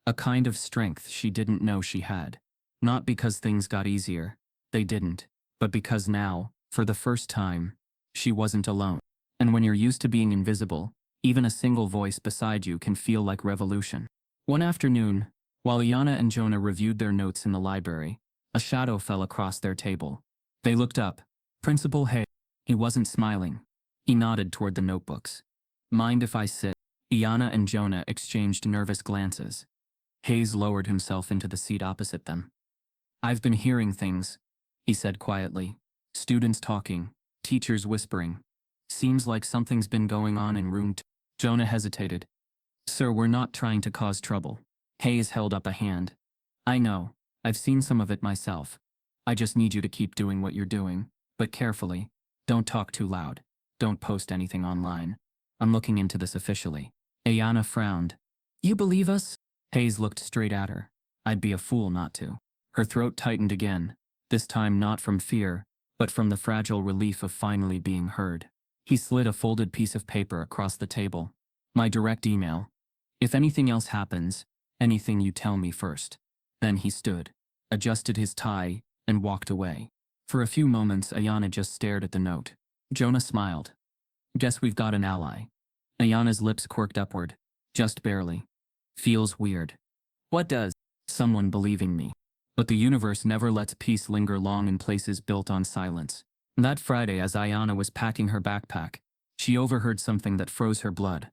Speaker 1: A kind of strength she didn't know she had. Not because things got easier, they didn't, but because now, for the first time, she wasn't alone. And when you're used to being invisible, even a single voice beside you can feel like revolution. One afternoon, while Ayana and Jonah reviewed their notes in the library, a shadow fell across their table. They looked up. Principal Hay. He wasn't smiling. He nodded toward the notebooks. "Mind if I sit?" Ayana and Jonah exchanged nervous glances. Hayes lowered himself into the seat opposite them. "I've been hearing things," he said quietly. "Students talking, teachers whispering. Seems like something's been going on in room 2. Jonah hesitated. "Sir, we're not trying to cause trouble." Hayes held up a hand. "I know. I've seen some of it myself. I just need you to keep doing what you're doing, but carefully. Don't talk too loud. Don't post anything online. I'm looking into this officially." Ayana frowned. "You believe us?" Hayes looked straight at her. "I'd be a fool not to." Her throat tightened again, this time not from fear, but from the fragile relief of finally being heard. He slid a folded piece of paper across the table. "My direct email. If anything else happens, anything you tell me first." Then he stood, adjusted his tie, and walked away. For a few moments, Ayana just stared at the note. Jonah smiled. "Guess we've got an ally." Ayana's lips quirked upward, just barely. "Feels weird." "What does?" "Someone believing me." But the universe never lets peace linger long in places built on silence. That Friday, as Ayana was packing her backpack, she overheard something that froze her blood.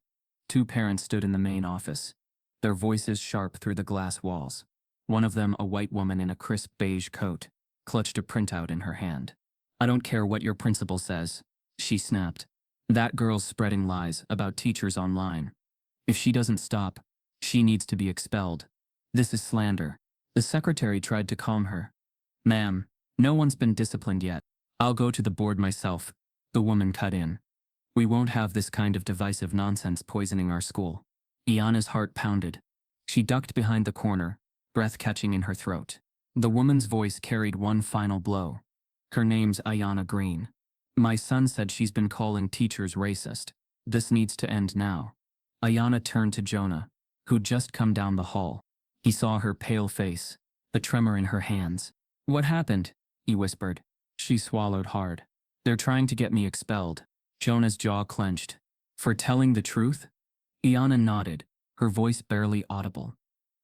Speaker 1: 2 parents stood in the main office, their voices sharp through the glass walls. One of them, a white woman in a crisp beige coat, clutched a printout in her hand. "I don't care what your principal says," she snapped. "That girl's spreading lies about teachers online. If she doesn't stop, she needs to be expelled. This is slander." The secretary tried to calm her. "Ma'am, no one's been disciplined yet. I'll go to the board myself," the woman cut in. "We won't have this kind of divisive nonsense poisoning our school." Ayana's heart pounded. She ducked behind the corner, breath catching in her throat. The woman's voice carried one final blow. "Her name's Ayana Green. My son said she's been calling teachers racist. This needs to end now." Ayana turned to Jonah, who'd just come down the hall. He saw her pale face, the tremor in her hands. "What happened?" he whispered. She swallowed hard. "They're trying to get me expelled." Jonah's jaw clenched. "For telling the truth?" Ayana nodded, her voice barely audible.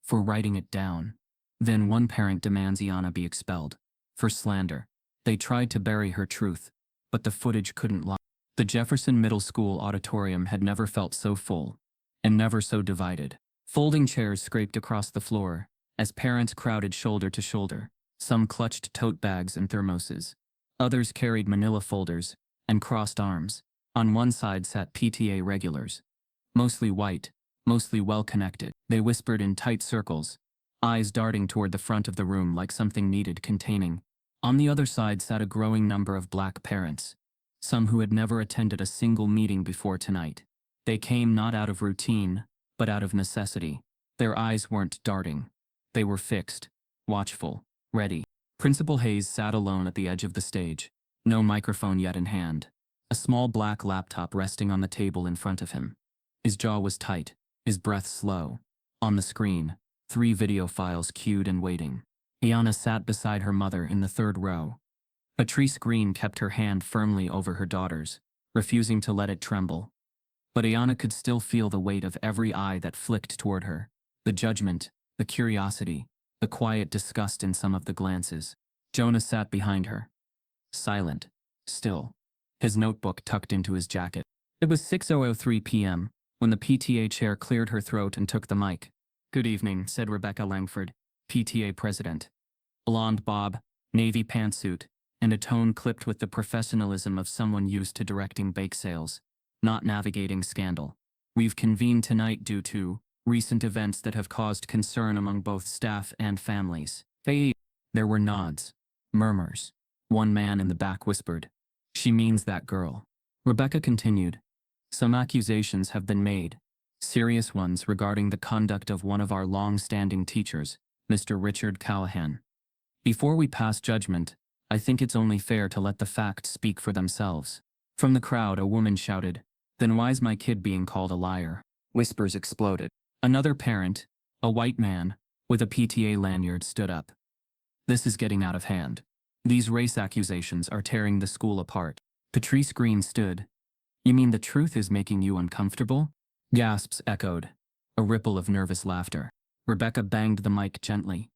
Speaker 1: "For writing it down." Then one parent demands Ayana be expelled. For slander. They tried to bury her truth, but the footage couldn't lie. The Jefferson Middle School auditorium had never felt so full, and never so divided. Folding chairs scraped across the floor, as parents crowded shoulder to shoulder. Some clutched tote bags and thermoses. Others carried manila folders and crossed arms. On one side sat PTA regulars. Mostly white, mostly well-connected. They whispered in tight circles, eyes darting toward the front of the room like something needed containing. On the other side sat a growing number of black parents. some who had never attended a single meeting before tonight. They came not out of routine, but out of necessity. Their eyes weren't darting. They were fixed, watchful, ready. Principal Hayes sat alone at the edge of the stage, no microphone yet in hand, a small black laptop resting on the table in front of him. His jaw was tight, his breath slow. On the screen, 3 video files queued and waiting. Iana sat beside her mother in the 3rd row. Patrice Green kept her hand firmly over her daughter's, refusing to let it tremble. But Iana could still feel the weight of every eye that flicked toward her, the judgment, the curiosity, the quiet disgust in some of the glances. Jonah sat behind her, silent, still, his notebook tucked into his jacket. It was 6:03 p.m. when the PTA chair cleared her throat and took the mic. "Good evening," said Rebecca Langford, PTA president. Blonde bob, navy pantsuit, and a tone clipped with the professionalism of someone used to directing bake sales, not navigating scandal. "We've convened tonight due to recent events that have caused concern among both staff and families." Hey! There were nods, murmurs. One man in the back whispered, "She means that girl." Rebecca continued, "Some accusations have been made, serious ones regarding the conduct of one of our long-standing teachers, Mr. Richard Callahan. Before we pass judgment, I think it's only fair to let the facts speak for themselves." From the crowd, a woman shouted, "Then why's my kid being called a liar?" Whispers exploded. Another parent, a white man, with a PTA lanyard stood up. "This is getting out of hand. These race accusations are tearing the school apart." Patrice Green stood. "You mean the truth is making you uncomfortable?" Gasps echoed. A ripple of nervous laughter. Rebecca banged the mic gently.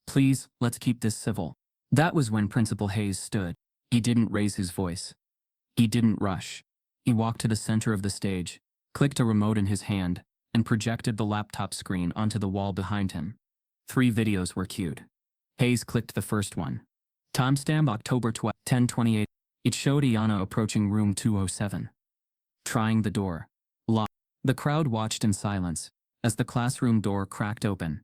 Speaker 1: "Please, let's keep this civil." That was when Principal Hayes stood. He didn't raise his voice. He didn't rush. He walked to the center of the stage, clicked a remote in his hand, and projected the laptop screen onto the wall behind him. 3 videos were queued. Hayes clicked the first one. Timestamp October 12, 10:28. It showed Iana approaching room 207. Trying the door. Locked. The crowd watched in silence as the classroom door cracked open.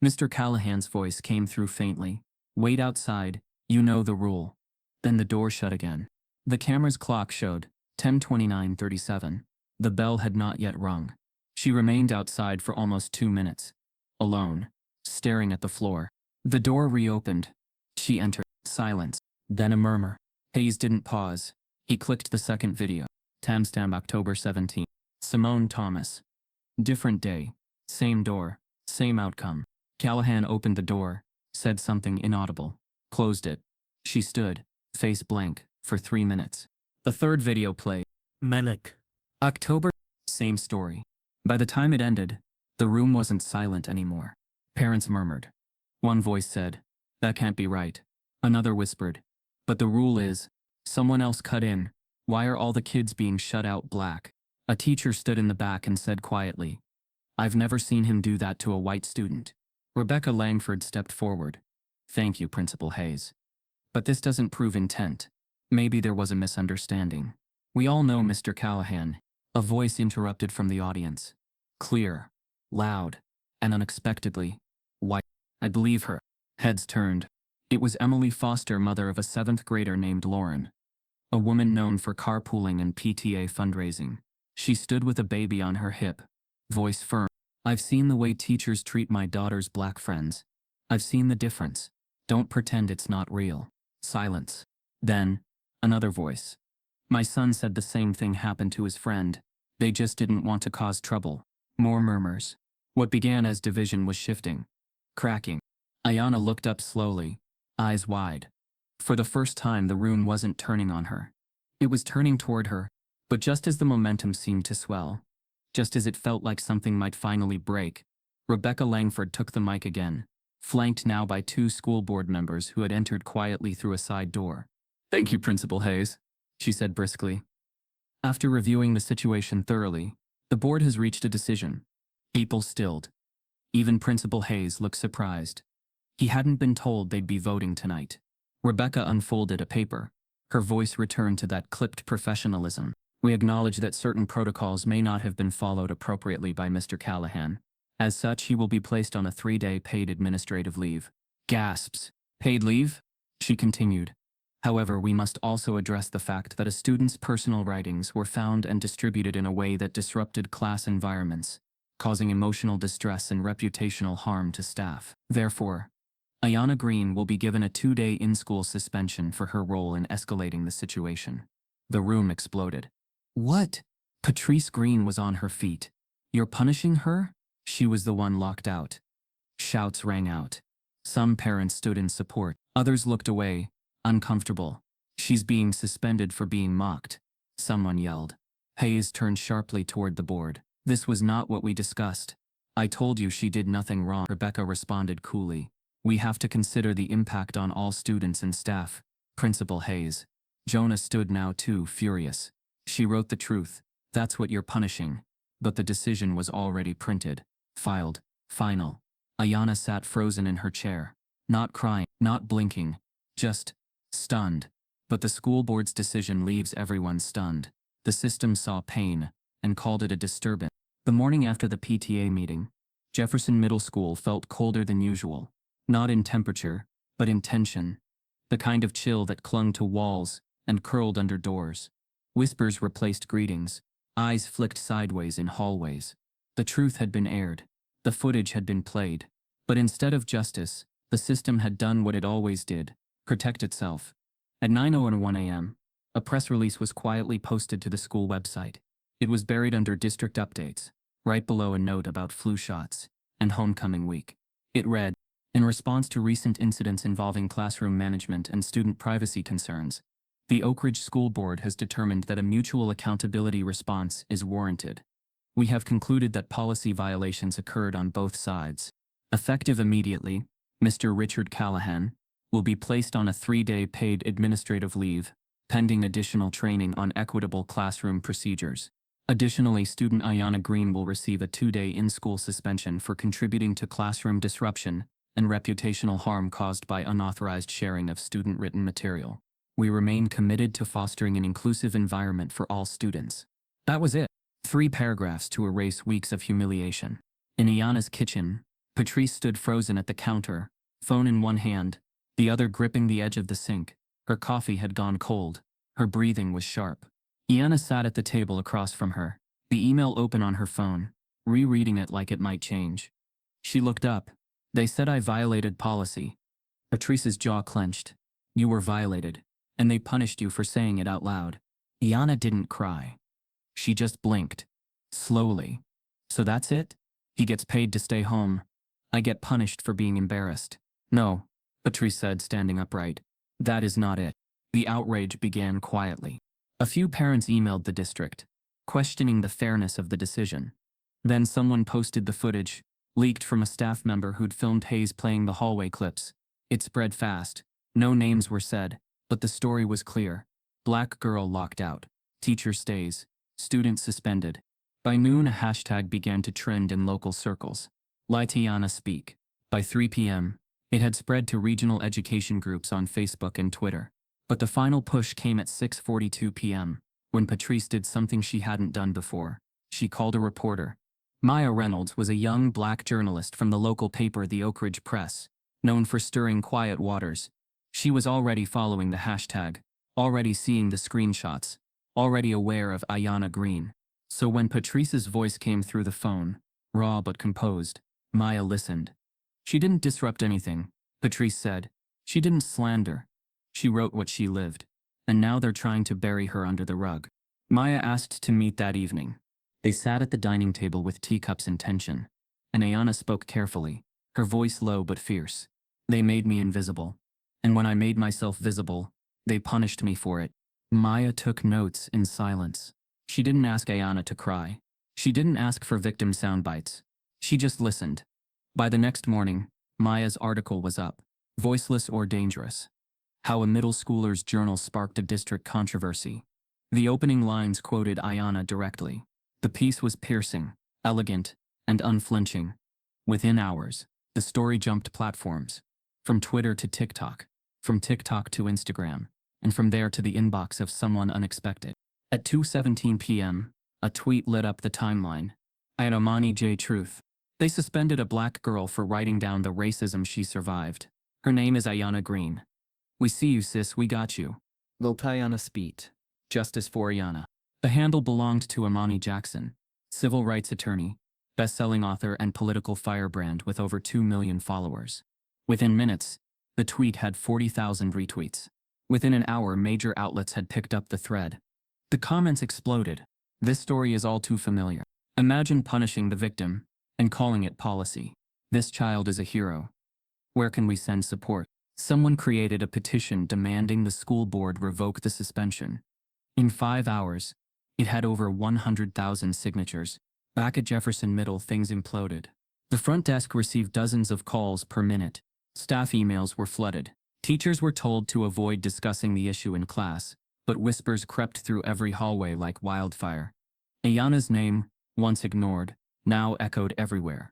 Speaker 1: Mr. Callahan's voice came through faintly. "Wait outside, you know the rule." Then the door shut again. The camera's clock showed 10:29:37. The bell had not yet rung. She remained outside for almost 2 minutes, alone, staring at the floor. The door reopened. She entered. Silence. Then a murmur. Hayes didn't pause. He clicked the second video. Timestamp October 17. Simone Thomas. Different day. Same door. Same outcome. Callahan opened the door, said something inaudible, closed it. She stood, face blank, for 3 minutes. The third video played. Manic. October. Same story. By the time it ended, the room wasn't silent anymore. Parents murmured. One voice said, "That can't be right." Another whispered, "But the rule is." Someone else cut in, "Why are all the kids being shut out black?" A teacher stood in the back and said quietly, "I've never seen him do that to a white student." Rebecca Langford stepped forward. "Thank you, Principal Hayes. But this doesn't prove intent. Maybe there was a misunderstanding. We all know Mr. Callahan." A voice interrupted from the audience. Clear, loud, and unexpectedly white. "I believe her." Heads turned. It was Emily Foster, mother of a 7th grader named Lauren, a woman known for carpooling and PTA fundraising. She stood with a baby on her hip, voice firm. "I've seen the way teachers treat my daughter's black friends. I've seen the difference. Don't pretend it's not real." Silence. Then, another voice. "My son said the same thing happened to his friend. They just didn't want to cause trouble." More murmurs. What began as division was shifting, cracking. Iana looked up slowly, eyes wide. For the first time, the room wasn't turning on her. It was turning toward her, but just as the momentum seemed to swell, just as it felt like something might finally break, Rebecca Langford took the mic again, flanked now by 2 school board members who had entered quietly through a side door. "Thank you, Principal Hayes," she said briskly. "After reviewing the situation thoroughly, the board has reached a decision." People stilled. Even Principal Hayes looked surprised. He hadn't been told they'd be voting tonight. Rebecca unfolded a paper. Her voice returned to that clipped professionalism. "We acknowledge that certain protocols may not have been followed appropriately by Mr. Callahan. As such, he will be placed on a 3-day paid administrative leave." Gasps. "Paid leave?" she continued. However, we must also address the fact that a student's personal writings were found and distributed in a way that disrupted class environments, causing emotional distress and reputational harm to staff. Therefore, Ayana Green will be given a 2-day in-school suspension for her role in escalating the situation. The room exploded. What? Patrice Green was on her feet. You're punishing her? She was the one locked out. Shouts rang out. Some parents stood in support. Others looked away, uncomfortable. She's being suspended for being mocked. Someone yelled. Hayes turned sharply toward the board. This was not what we discussed. I told you she did nothing wrong, Rebecca responded coolly. We have to consider the impact on all students and staff. Principal Hayes. Jonah stood now too, furious. She wrote the truth. That's what you're punishing. But the decision was already printed. Filed. Final. Ayana sat frozen in her chair. Not crying, not blinking. Just stunned. But the school board's decision leaves everyone stunned. The system saw pain and called it a disturbance. The morning after the PTA meeting, Jefferson Middle School felt colder than usual. Not in temperature, but in tension. The kind of chill that clung to walls and curled under doors. Whispers replaced greetings. Eyes flicked sideways in hallways. The truth had been aired. The footage had been played. But instead of justice, the system had done what it always did: protect itself. At 9:01 a.m., a press release was quietly posted to the school website. It was buried under district updates, right below a note about flu shots and homecoming week. It read, in response to recent incidents involving classroom management and student privacy concerns, the Oak Ridge School Board has determined that a mutual accountability response is warranted. We have concluded that policy violations occurred on both sides. Effective immediately, Mr. Richard Callahan will be placed on a 3-day paid administrative leave, pending additional training on equitable classroom procedures. Additionally, student Ayana Green will receive a 2-day in-school suspension for contributing to classroom disruption and reputational harm caused by unauthorized sharing of student-written material. We remain committed to fostering an inclusive environment for all students. That was it. 3 paragraphs to erase weeks of humiliation. In Ayana's kitchen, Patrice stood frozen at the counter, phone in one hand, the other gripping the edge of the sink. Her coffee had gone cold. Her breathing was sharp. Ayana sat at the table across from her, the email open on her phone, rereading it like it might change. She looked up. They said I violated policy. Patrice's jaw clenched. You were violated, and they punished you for saying it out loud. Ayana didn't cry. She just blinked. Slowly. So that's it? He gets paid to stay home. I get punished for being embarrassed. No, Patrice said, standing upright. That is not it. The outrage began quietly. A few parents emailed the district, questioning the fairness of the decision. Then someone posted the footage, leaked from a staff member who'd filmed Hayes playing the hallway clips. It spread fast. No names were said, but the story was clear. Black girl locked out. Teacher stays. Student suspended. By noon, a hashtag began to trend in local circles. Let Ayana speak. By 3 p.m., it had spread to regional education groups on Facebook and Twitter. But the final push came at 6:42 p.m., when Patrice did something she hadn't done before. She called a reporter. Maya Reynolds was a young black journalist from the local paper, the Oak Ridge Press, known for stirring quiet waters. She was already following the hashtag, already seeing the screenshots, already aware of Ayana Green. So when Patrice's voice came through the phone, raw but composed, Maya listened. She didn't disrupt anything, Patrice said. She didn't slander. She wrote what she lived. And now they're trying to bury her under the rug. Maya asked to meet that evening. They sat at the dining table with teacups in tension. And Ayana spoke carefully, her voice low but fierce. They made me invisible. And when I made myself visible, they punished me for it. Maya took notes in silence. She didn't ask Ayana to cry. She didn't ask for victim sound bites. She just listened. By the next morning, Maya's article was up. Voiceless or Dangerous. How a middle schooler's journal sparked a district controversy. The opening lines quoted Ayana directly. The piece was piercing, elegant, and unflinching. Within hours, the story jumped platforms. From Twitter to TikTok, from TikTok to Instagram, and from there to the inbox of someone unexpected. At 2:17 p.m., a tweet lit up the timeline. Ayana J. Truth. They suspended a black girl for writing down the racism she survived. Her name is Ayana Green. We see you, sis, we got you. Lilpayana Speet. Justice for Ayana. The handle belonged to Amani Jackson, civil rights attorney, best-selling author and political firebrand with over 2 million followers. Within minutes, the tweet had 40,000 retweets. Within an hour, major outlets had picked up the thread. The comments exploded. This story is all too familiar. Imagine punishing the victim and calling it policy. This child is a hero. Where can we send support? Someone created a petition demanding the school board revoke the suspension. In 5 hours, it had over 100,000 signatures. Back at Jefferson Middle, things imploded. The front desk received dozens of calls per minute. Staff emails were flooded. Teachers were told to avoid discussing the issue in class, but whispers crept through every hallway like wildfire. Ayana's name, once ignored, now echoed everywhere.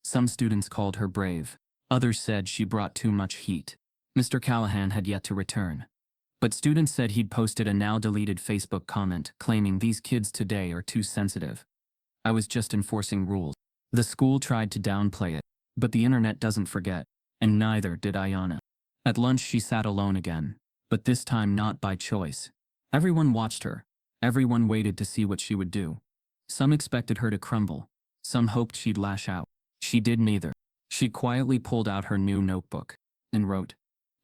Speaker 1: Some students called her brave. Others said she brought too much heat. Mr. Callahan had yet to return. But students said he'd posted a now-deleted Facebook comment claiming these kids today are too sensitive. I was just enforcing rules. The school tried to downplay it, but the internet doesn't forget, and neither did Ayana. At lunch she sat alone again, but this time not by choice. Everyone watched her. Everyone waited to see what she would do. Some expected her to crumble. Some hoped she'd lash out. She did neither. She quietly pulled out her new notebook and wrote.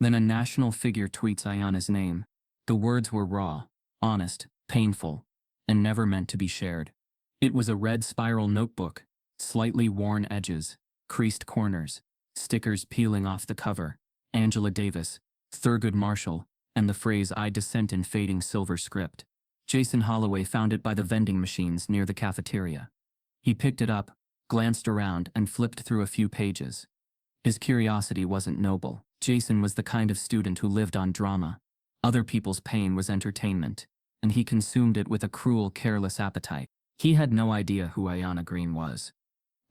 Speaker 1: Then a national figure tweets Ayana's name. The words were raw, honest, painful, and never meant to be shared. It was a red spiral notebook, slightly worn edges, creased corners, stickers peeling off the cover, Angela Davis, Thurgood Marshall, and the phrase I dissent in fading silver script. Jason Holloway found it by the vending machines near the cafeteria. He picked it up, glanced around, and flipped through a few pages. His curiosity wasn't noble. Jason was the kind of student who lived on drama. Other people's pain was entertainment, and he consumed it with a cruel, careless appetite. He had no idea who Ayana Green was.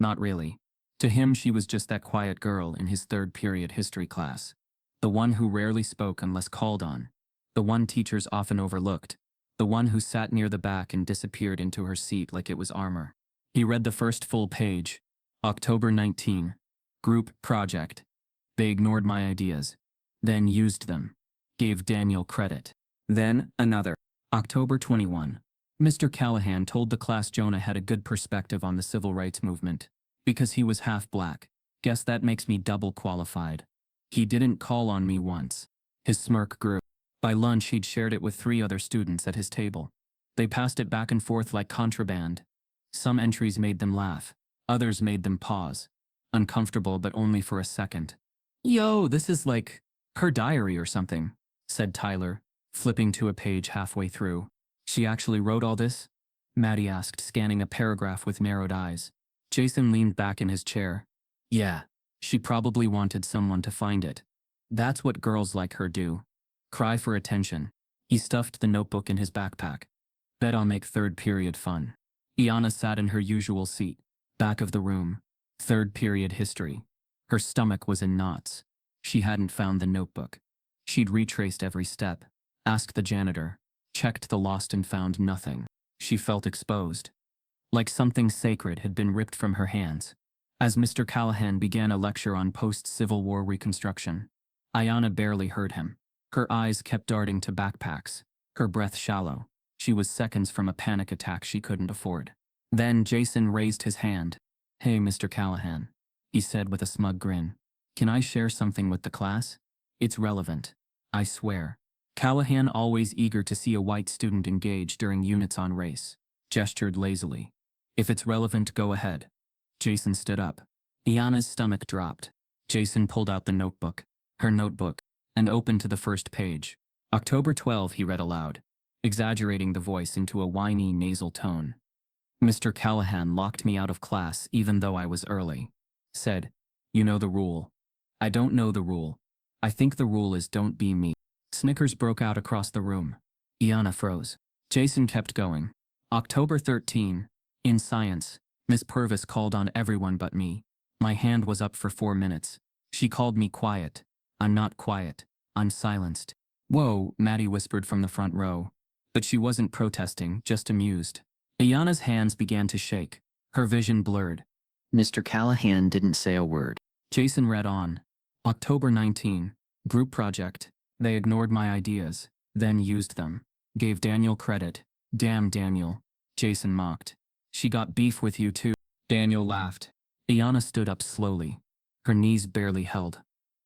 Speaker 1: Not really. To him, she was just that quiet girl in his third-period history class. The one who rarely spoke unless called on. The one teachers often overlooked. The one who sat near the back and disappeared into her seat like it was armor. He read the first full page. October 19. Group project. They ignored my ideas. Then used them. Gave Daniel credit. Then, another. October 21. Mr. Callahan told the class Jonah had a good perspective on the civil rights movement. Because he was half black. Guess that makes me double qualified. He didn't call on me once. His smirk grew. By lunch he'd shared it with 3 other students at his table. They passed it back and forth like contraband. Some entries made them laugh. Others made them pause. Uncomfortable, but only for a second. Yo, this is like her diary or something, said Tyler, flipping to a page halfway through. She actually wrote all this? Maddie asked, scanning a paragraph with narrowed eyes. Jason leaned back in his chair. Yeah, she probably wanted someone to find it. That's what girls like her do. Cry for attention. He stuffed the notebook in his backpack. Bet I'll make third period fun. Ayana sat in her usual seat, back of the room. Third period history. Her stomach was in knots. She hadn't found the notebook. She'd retraced every step, asked the janitor, checked the lost and found nothing. She felt exposed. Like something sacred had been ripped from her hands. As Mr. Callahan began a lecture on post-Civil War reconstruction, Ayana barely heard him. Her eyes kept darting to backpacks, her breath shallow. She was seconds from a panic attack she couldn't afford. Then Jason raised his hand. Hey, Mr. Callahan, he said with a smug grin. Can I share something with the class? It's relevant. I swear. Callahan, always eager to see a white student engage during units on race, gestured lazily. If it's relevant, go ahead. Jason stood up. Ayana's stomach dropped. Jason pulled out the notebook, her notebook, and opened to the first page. October 12, he read aloud, exaggerating the voice into a whiny nasal tone. Mr. Callahan locked me out of class even though I was early. Said, you know the rule. I don't know the rule. I think the rule is don't be me. Snickers broke out across the room. Ayana froze. Jason kept going. October 13. In science, Miss Purvis called on everyone but me. My hand was up for 4 minutes. She called me quiet. I'm not quiet. I'm silenced. Whoa, Maddie whispered from the front row. But she wasn't protesting, just amused. Ayana's hands began to shake. Her vision blurred. Mr. Callahan didn't say a word. Jason read on. October 19. Group project. They ignored my ideas, then used them. Gave Daniel credit. Damn Daniel. Jason mocked. She got beef with you too. Daniel laughed. Iana stood up slowly. Her knees barely held.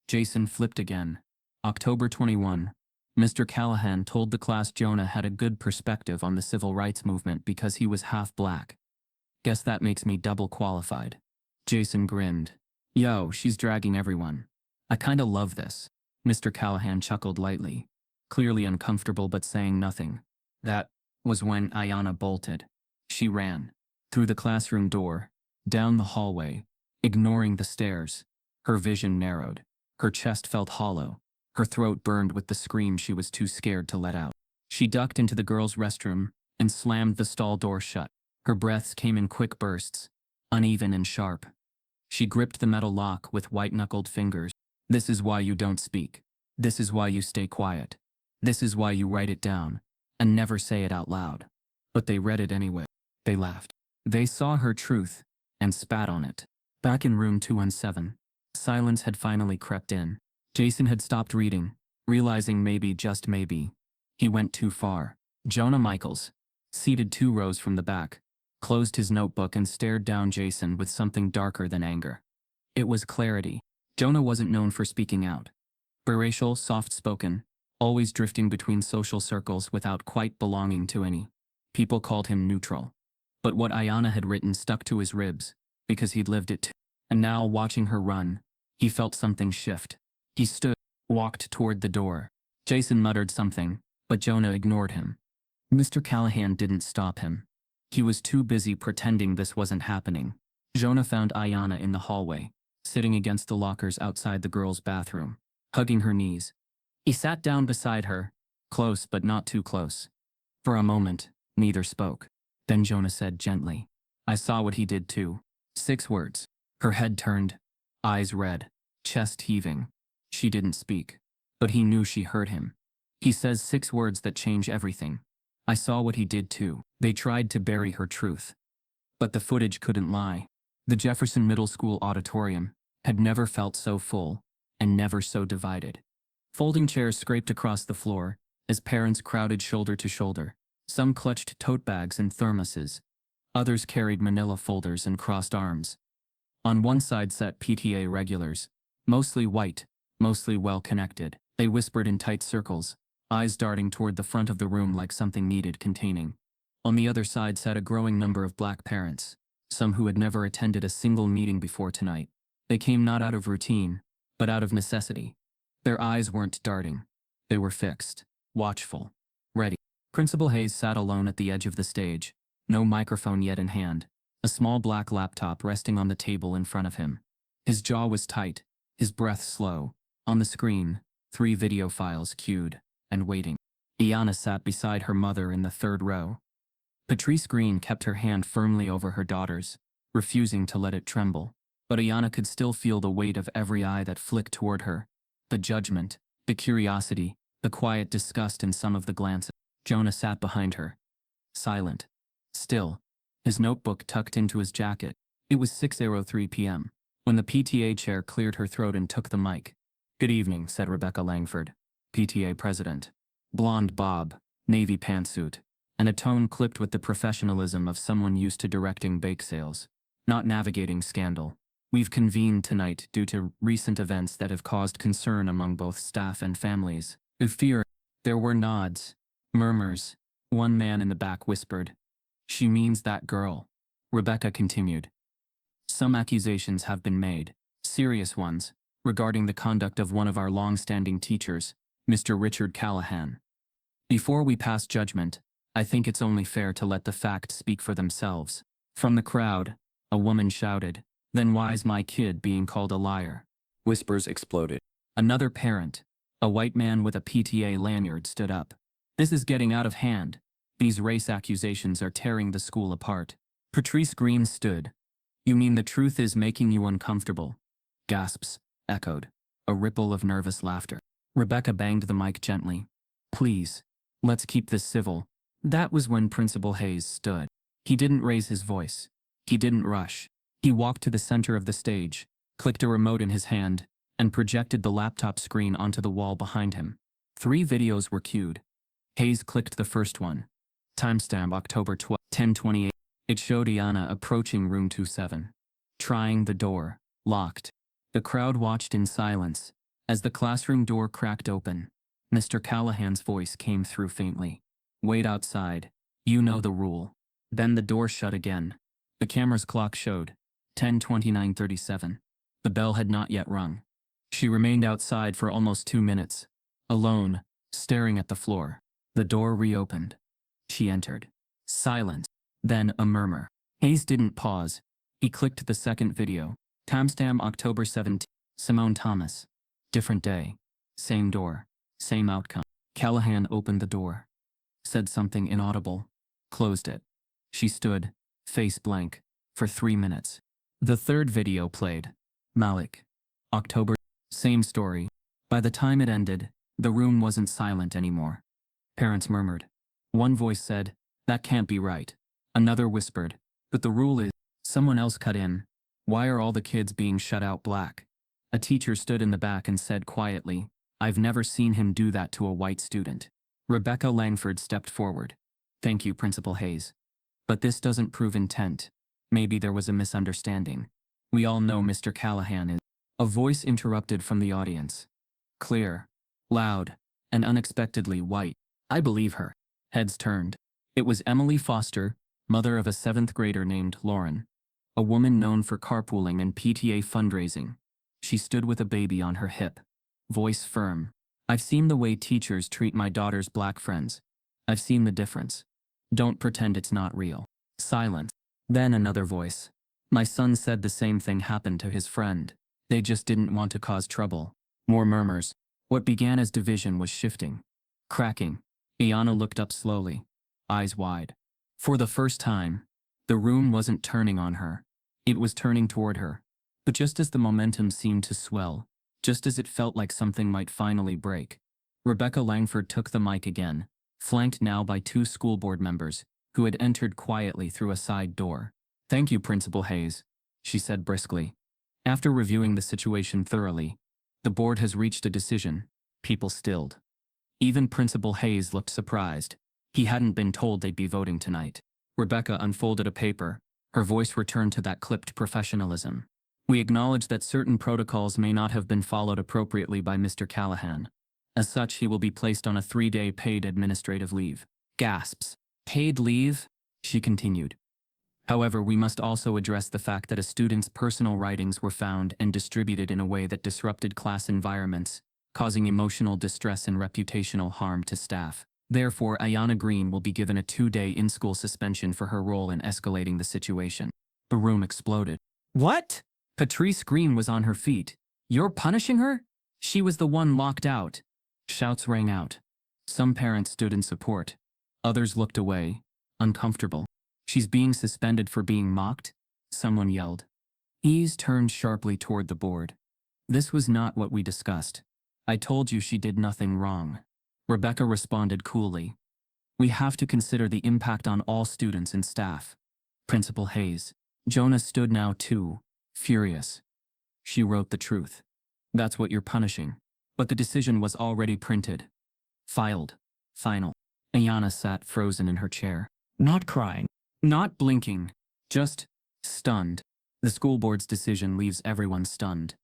Speaker 1: Jason flipped again. October 21. Mr. Callahan told the class Jonah had a good perspective on the civil rights movement because he was half black. Guess that makes me double qualified. Jason grinned. Yo, she's dragging everyone. I kinda love this. Mr. Callahan chuckled lightly, clearly uncomfortable but saying nothing. That was when Iana bolted. She ran. Through the classroom door, down the hallway, ignoring the stairs. Her vision narrowed. Her chest felt hollow. Her throat burned with the scream she was too scared to let out. She ducked into the girls' restroom and slammed the stall door shut. Her breaths came in quick bursts, uneven and sharp. She gripped the metal lock with white-knuckled fingers. This is why you don't speak. This is why you stay quiet. This is why you write it down and never say it out loud. But they read it anyway. They laughed. They saw her truth and spat on it. Back in room 217, silence had finally crept in. Jason had stopped reading, realizing maybe, just maybe, he went too far. Jonah Michaels, seated 2 rows from the back, closed his notebook and stared down Jason with something darker than anger. It was clarity. Jonah wasn't known for speaking out. Biracial, soft-spoken, always drifting between social circles without quite belonging to any. People called him neutral. But what Iana had written stuck to his ribs, because he'd lived it too. And now, watching her run, he felt something shift. He stood, walked toward the door. Jason muttered something, but Jonah ignored him. Mr. Callahan didn't stop him. He was too busy pretending this wasn't happening. Jonah found Iana in the hallway, sitting against the lockers outside the girls' bathroom, hugging her knees. He sat down beside her, close but not too close. For a moment, neither spoke. Then Jonah said gently, I saw what he did too. 6 words. Her head turned, eyes red, chest heaving. She didn't speak, but he knew she heard him. He says 6 words that change everything. I saw what he did too. They tried to bury her truth. But the footage couldn't lie. The Jefferson Middle School auditorium had never felt so full, and never so divided. Folding chairs scraped across the floor as parents crowded shoulder to shoulder. Some clutched tote bags and thermoses. Others carried manila folders and crossed arms. On one side sat PTA regulars, mostly white, mostly well-connected. They whispered in tight circles, eyes darting toward the front of the room like something needed containing. On the other side sat a growing number of black parents, some who had never attended a single meeting before tonight. They came not out of routine, but out of necessity. Their eyes weren't darting. They were fixed, watchful, ready. Principal Hayes sat alone at the edge of the stage, no microphone yet in hand, a small black laptop resting on the table in front of him. His jaw was tight, his breath slow. On the screen, 3 video files queued and waiting. Iana sat beside her mother in the 3rd row. Patrice Green kept her hand firmly over her daughter's, refusing to let it tremble. But Iana could still feel the weight of every eye that flicked toward her. The judgment, the curiosity, the quiet disgust in some of the glances. Jonah sat behind her, silent, still, his notebook tucked into his jacket. It was 6:03 p.m. when the PTA chair cleared her throat and took the mic. Good evening, said Rebecca Langford, PTA president. Blonde bob, navy pantsuit, and a tone clipped with the professionalism of someone used to directing bake sales, not navigating scandal. We've convened tonight due to recent events that have caused concern among both staff and families. Fear. There were nods, murmurs. One man in the back whispered, She means that girl. Rebecca continued. Some accusations have been made, serious ones, regarding the conduct of one of our long-standing teachers, Mr. Richard Callahan. Before we pass judgment, I think it's only fair to let the facts speak for themselves. From the crowd, a woman shouted, Then why's my kid being called a liar? Whispers exploded. Another parent, a white man with a PTA lanyard, stood up. This is getting out of hand. These race accusations are tearing the school apart. Patrice Green stood. You mean the truth is making you uncomfortable? Gasps echoed. A ripple of nervous laughter. Rebecca banged the mic gently. Please, let's keep this civil. That was when Principal Hayes stood. He didn't raise his voice. He didn't rush. He walked to the center of the stage, clicked a remote in his hand, and projected the laptop screen onto the wall behind him. 3 videos were queued. Hayes clicked the first one. Timestamp October 12, 10:28. It showed Ayanna approaching room 27. Trying the door. Locked. The crowd watched in silence. As the classroom door cracked open, Mr. Callahan's voice came through faintly. Wait outside. You know the rule. Then the door shut again. The camera's clock showed 10:29:37. The bell had not yet rung. She remained outside for almost 2 minutes, alone, staring at the floor. The door reopened. She entered. Silence. Then a murmur. Hayes didn't pause. He clicked the second video. Timestamp October 17. Simone Thomas. Different day. Same door. Same outcome. Callahan opened the door. Said something inaudible. Closed it. She stood, face blank, for 3 minutes. The third video played. Malik. October. Same story. By the time it ended, the room wasn't silent anymore. Parents murmured. One voice said, "That can't be right." Another whispered, "But the rule is..." Someone else cut in, "Why are all the kids being shut out black?" A teacher stood in the back and said quietly, "I've never seen him do that to a white student." Rebecca Langford stepped forward. "Thank you, Principal Hayes. But this doesn't prove intent. Maybe there was a misunderstanding. We all know Mr. Callahan is..." A voice interrupted from the audience. Clear, loud, and unexpectedly white. "I believe her." Heads turned. It was Emily Foster, mother of a 7th grader named Lauren. A woman known for carpooling and PTA fundraising. She stood with a baby on her hip. Voice firm. "I've seen the way teachers treat my daughter's black friends. I've seen the difference. Don't pretend it's not real." Silence. Then another voice. "My son said the same thing happened to his friend. They just didn't want to cause trouble." More murmurs. What began as division was shifting. Cracking. Ayanna looked up slowly, eyes wide. For the first time, the room wasn't turning on her. It was turning toward her. But just as the momentum seemed to swell, just as it felt like something might finally break, Rebecca Langford took the mic again, flanked now by 2 school board members, who had entered quietly through a side door. "Thank you, Principal Hayes," she said briskly. "After reviewing the situation thoroughly, the board has reached a decision." People stilled. Even Principal Hayes looked surprised. He hadn't been told they'd be voting tonight. Rebecca unfolded a paper. Her voice returned to that clipped professionalism. "We acknowledge that certain protocols may not have been followed appropriately by Mr. Callahan. As such, he will be placed on a 3-day paid administrative leave." Gasps. "Paid leave?" she continued. "However, we must also address the fact that a student's personal writings were found and distributed in a way that disrupted class environments, causing emotional distress and reputational harm to staff. Therefore, Ayanna Green will be given a 2-day in-school suspension for her role in escalating the situation." The room exploded. "What?" Patrice Green was on her feet. "You're punishing her? She was the one locked out." Shouts rang out. Some parents stood in support. Others looked away, uncomfortable. "She's being suspended for being mocked?" someone yelled. Hayes turned sharply toward the board. "This was not what we discussed. I told you she did nothing wrong." Rebecca responded coolly. "We have to consider the impact on all students and staff." Principal Hayes. Jonah stood now too, furious. "She wrote the truth. That's what you're punishing." But the decision was already printed. Filed. Final. Ayanna sat frozen in her chair. Not crying. Not blinking. Just stunned. The school board's decision leaves everyone stunned.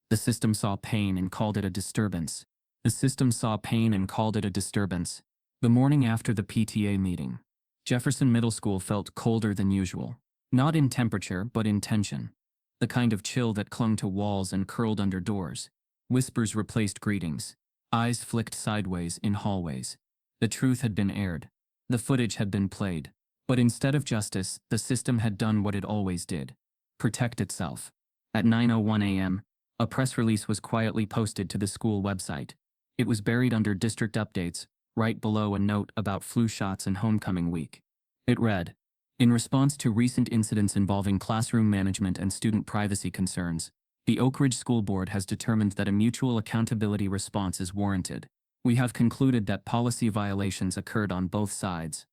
Speaker 1: The system saw pain and called it a disturbance. The system saw pain and called it a disturbance. The morning after the PTA meeting, Jefferson Middle School felt colder than usual. Not in temperature, but in tension. The kind of chill that clung to walls and curled under doors. Whispers replaced greetings. Eyes flicked sideways in hallways. The truth had been aired. The footage had been played. But instead of justice, the system had done what it always did. Protect itself. At 9:01 a.m., a press release was quietly posted to the school website. It was buried under district updates, right below a note about flu shots and homecoming week. It read, "In response to recent incidents involving classroom management and student privacy concerns, the Oak Ridge School Board has determined that a mutual accountability response is warranted. We have concluded that policy violations occurred on both sides.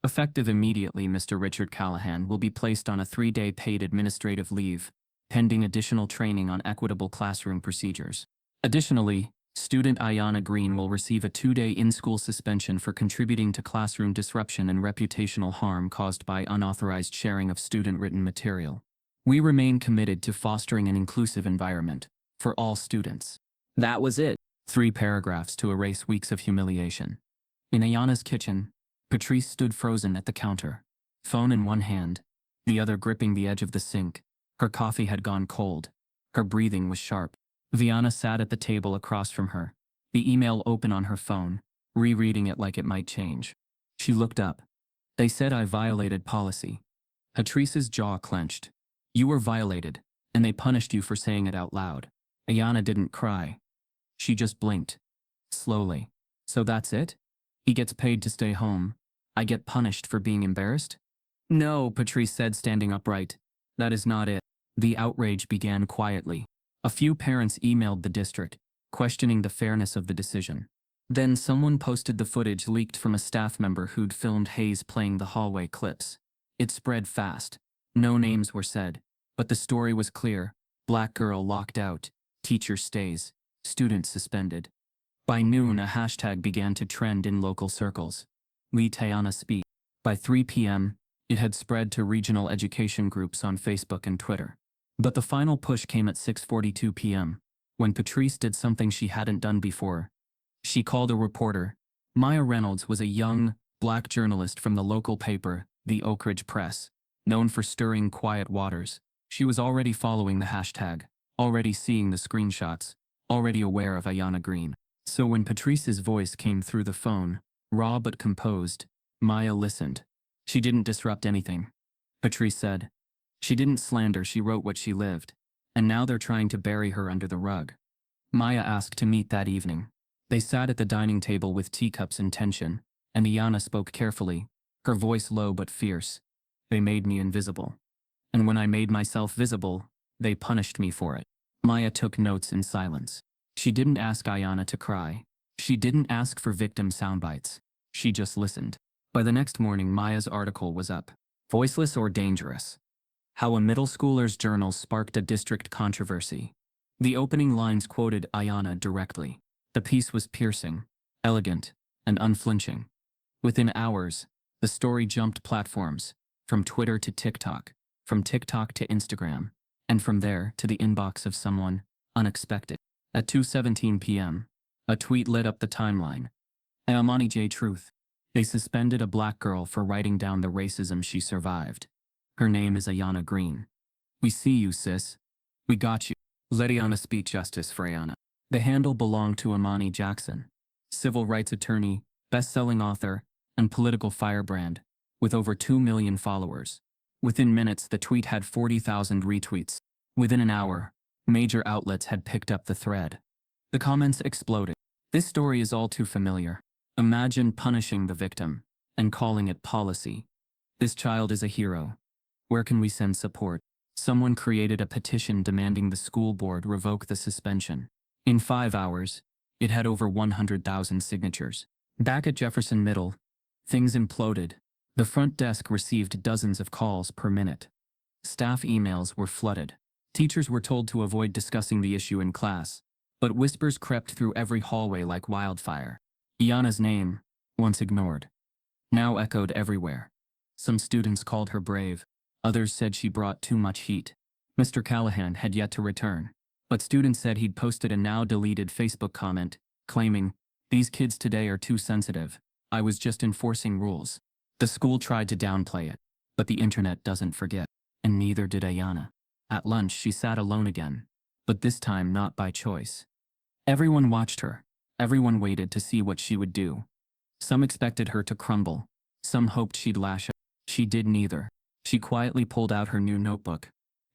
Speaker 1: Effective immediately, Mr. Richard Callahan will be placed on a 3-day paid administrative leave, pending additional training on equitable classroom procedures. Additionally, Student Ayana Green will receive a 2-day in-school suspension for contributing to classroom disruption and reputational harm caused by unauthorized sharing of student-written material. We remain committed to fostering an inclusive environment for all students. That was it. 3 paragraphs to erase weeks of humiliation. In Ayana's kitchen, Patrice stood frozen at the counter, phone in one hand, the other gripping the edge of the sink. Her coffee had gone cold. Her breathing was sharp. Viana sat at the table across from her, the email open on her phone, rereading it like it might change. She looked up. They said I violated policy. Patrice's jaw clenched. You were violated, and they punished you for saying it out loud. Ayana didn't cry. She just blinked. Slowly. So that's it? He gets paid to stay home. I get punished for being embarrassed? No, Patrice said, standing upright. That is not it. The outrage began quietly. A few parents emailed the district, questioning the fairness of the decision. Then someone posted the footage leaked from a staff member who'd filmed Hayes playing the hallway clips. It spread fast. No names were said, but the story was clear. Black girl locked out, teacher stays, student suspended. By noon, a hashtag began to trend in local circles. We Tayana speak. By 3 p.m., it had spread to regional education groups on Facebook and Twitter. But the final push came at 6:42 p.m., when Patrice did something she hadn't done before. She called a reporter. Maya Reynolds was a young, black journalist from the local paper, the Oak Ridge Press, known for stirring quiet waters. She was already following the hashtag, already seeing the screenshots, already aware of Ayana Green. So when Patrice's voice came through the phone, raw but composed, Maya listened. She didn't disrupt anything. Patrice said. She didn't slander, she wrote what she lived. And now they're trying to bury her under the rug. Maya asked to meet that evening. They sat at the dining table with teacups in tension, and Ayana spoke carefully, her voice low but fierce. They made me invisible. And when I made myself visible, they punished me for it. Maya took notes in silence. She didn't ask Ayana to cry. She didn't ask for victim soundbites. She just listened. By the next morning, Maya's article was up. Voiceless or dangerous? How a middle schooler's journal sparked a district controversy. The opening lines quoted Ayana directly. The piece was piercing, elegant, and unflinching. Within hours, the story jumped platforms, from Twitter to TikTok, from TikTok to Instagram, and from there to the inbox of someone unexpected. At 2:17 p.m., a tweet lit up the timeline. Amani J. Truth. They suspended a black girl for writing down the racism she survived. Her name is Ayana Green. We see you, sis. We got you. Let Ayana speak justice for Ayana. The handle belonged to Amani Jackson, civil rights attorney, best-selling author, and political firebrand, with over 2 million followers. Within minutes, the tweet had 40,000 retweets. Within an hour, major outlets had picked up the thread. The comments exploded. This story is all too familiar. Imagine punishing the victim and calling it policy. This child is a hero. Where can we send support? Someone created a petition demanding the school board revoke the suspension. In 5 hours, it had over 100,000 signatures. Back at Jefferson Middle, things imploded. The front desk received dozens of calls per minute. Staff emails were flooded. Teachers were told to avoid discussing the issue in class, but whispers crept through every hallway like wildfire. Ayana's name, once ignored, now echoed everywhere. Some students called her brave. Others said she brought too much heat. Mr. Callahan had yet to return, but students said he'd posted a now-deleted Facebook comment, claiming, "These kids today are too sensitive. I was just enforcing rules." The school tried to downplay it, but the internet doesn't forget, and neither did Ayana. At lunch, she sat alone again, but this time not by choice. Everyone watched her. Everyone waited to see what she would do. Some expected her to crumble. Some hoped she'd lash out. She did neither. She quietly pulled out her new notebook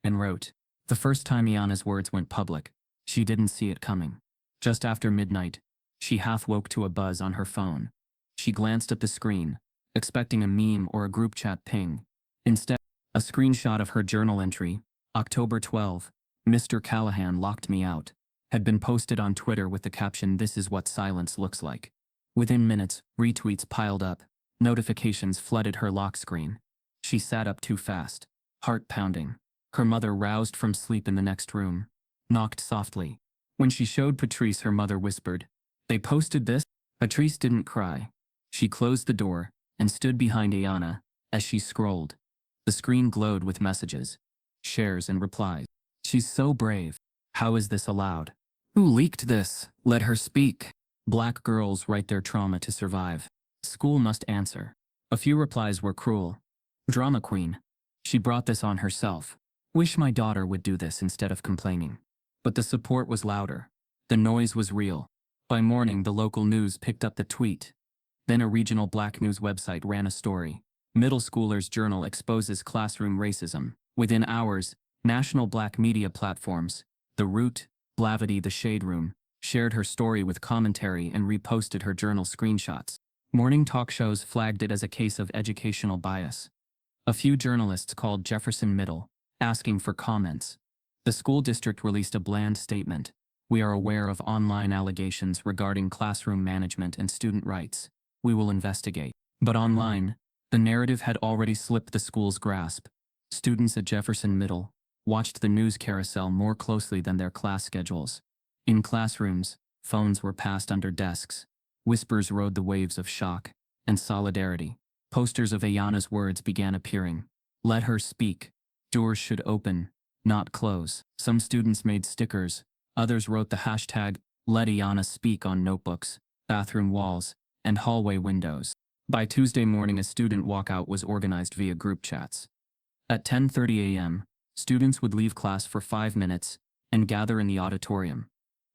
Speaker 1: and wrote. The first time Ayana's words went public, she didn't see it coming. Just after midnight, she half woke to a buzz on her phone. She glanced at the screen, expecting a meme or a group chat ping. Instead, a screenshot of her journal entry, October 12, Mr. Callahan locked me out, had been posted on Twitter with the caption, "This is what silence looks like." Within minutes, retweets piled up. Notifications flooded her lock screen. She sat up too fast, heart pounding. Her mother roused from sleep in the next room, knocked softly. When she showed Patrice, her mother whispered, "They posted this?" Patrice didn't cry. She closed the door and stood behind Ayana as she scrolled. The screen glowed with messages, shares and replies. "She's so brave. How is this allowed? Who leaked this? Let her speak. Black girls write their trauma to survive. School must answer." A few replies were cruel. "Drama queen. She brought this on herself. Wish my daughter would do this instead of complaining." But the support was louder. The noise was real. By morning, the local news picked up the tweet. Then a regional black news website ran a story. Middle schoolers' journal exposes classroom racism. Within hours, national black media platforms, The Root, Blavity, The Shade Room, shared her story with commentary and reposted her journal screenshots. Morning talk shows flagged it as a case of educational bias. A few journalists called Jefferson Middle, asking for comments. The school district released a bland statement. "We are aware of online allegations regarding classroom management and student rights. We will investigate." But online, the narrative had already slipped the school's grasp. Students at Jefferson Middle watched the news carousel more closely than their class schedules. In classrooms, phones were passed under desks. Whispers rode the waves of shock and solidarity. Posters of Ayana's words began appearing. "Let her speak. Doors should open, not close." Some students made stickers. Others wrote the hashtag "Let Ayana Speak" on notebooks, bathroom walls, and hallway windows. By Tuesday morning, a student walkout was organized via group chats. At 10:30 a.m., students would leave class for 5 minutes and gather in the auditorium.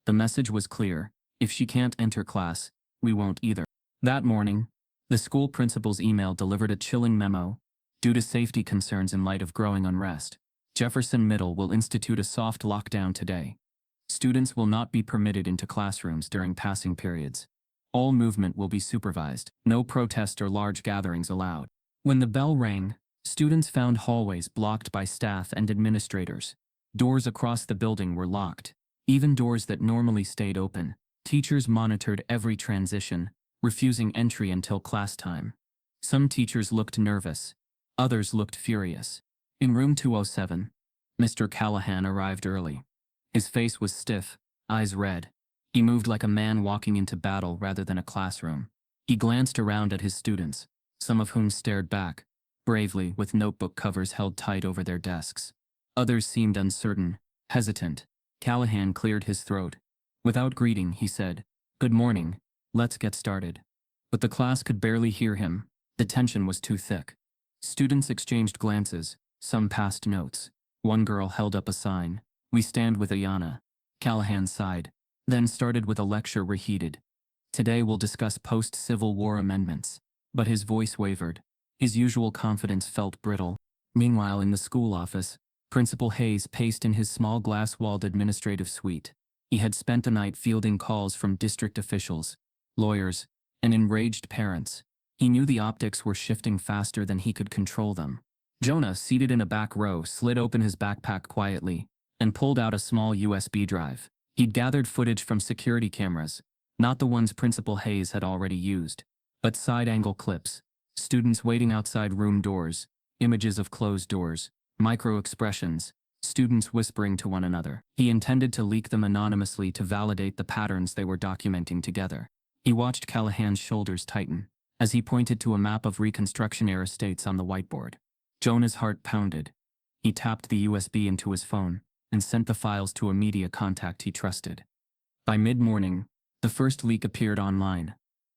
Speaker 1: The message was clear: if she can't enter class, we won't either. That morning, the school principal's email delivered a chilling memo. Due to safety concerns in light of growing unrest, Jefferson Middle will institute a soft lockdown today. Students will not be permitted into classrooms during passing periods. All movement will be supervised. No protest or large gatherings allowed. When the bell rang, students found hallways blocked by staff and administrators. Doors across the building were locked. Even doors that normally stayed open. Teachers monitored every transition, refusing entry until class time. Some teachers looked nervous. Others looked furious. In room 207, Mr. Callahan arrived early. His face was stiff, eyes red. He moved like a man walking into battle rather than a classroom. He glanced around at his students, some of whom stared back, bravely, with notebook covers held tight over their desks. Others seemed uncertain, hesitant. Callahan cleared his throat. Without greeting, he said, "Good morning, let's get started." But the class could barely hear him. The tension was too thick. Students exchanged glances, some passed notes. One girl held up a sign, "We stand with Ayana." Callahan sighed, then started with a lecture reheated. "Today we'll discuss post-Civil War amendments." But his voice wavered. His usual confidence felt brittle. Meanwhile, in the school office, Principal Hayes paced in his small glass-walled administrative suite. He had spent the night fielding calls from district officials, lawyers, and enraged parents. He knew the optics were shifting faster than he could control them. Jonah, seated in a back row, slid open his backpack quietly and pulled out a small USB drive. He'd gathered footage from security cameras, not the ones Principal Hayes had already used, but side-angle clips, students waiting outside room doors, images of closed doors, micro-expressions, students whispering to one another. He intended to leak them anonymously to validate the patterns they were documenting together. He watched Callahan's shoulders tighten as he pointed to a map of Reconstruction-era states on the whiteboard. Jonah's heart pounded. He tapped the USB into his phone and sent the files to a media contact he trusted. By mid-morning, the first leak appeared online.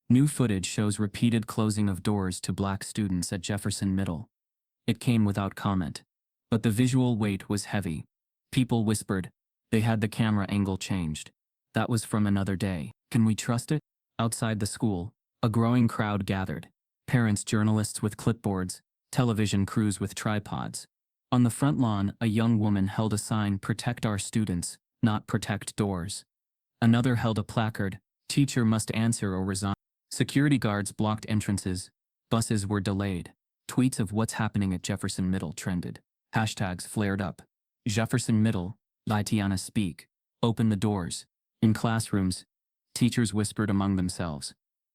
Speaker 1: New footage shows repeated closing of doors to black students at Jefferson Middle. It came without comment, but the visual weight was heavy. People whispered. They had the camera angle changed. That was from another day. Can we trust it? Outside the school, a growing crowd gathered. Parents, journalists with clipboards, television crews with tripods. On the front lawn, a young woman held a sign, "Protect our students, not protect doors." Another held a placard, "Teacher must answer or resign." Security guards blocked entrances. Buses were delayed. Tweets of "What's happening at Jefferson Middle" trended. Hashtags flared up. Jefferson Middle, let Ayana speak. Open the doors. In classrooms, teachers whispered among themselves.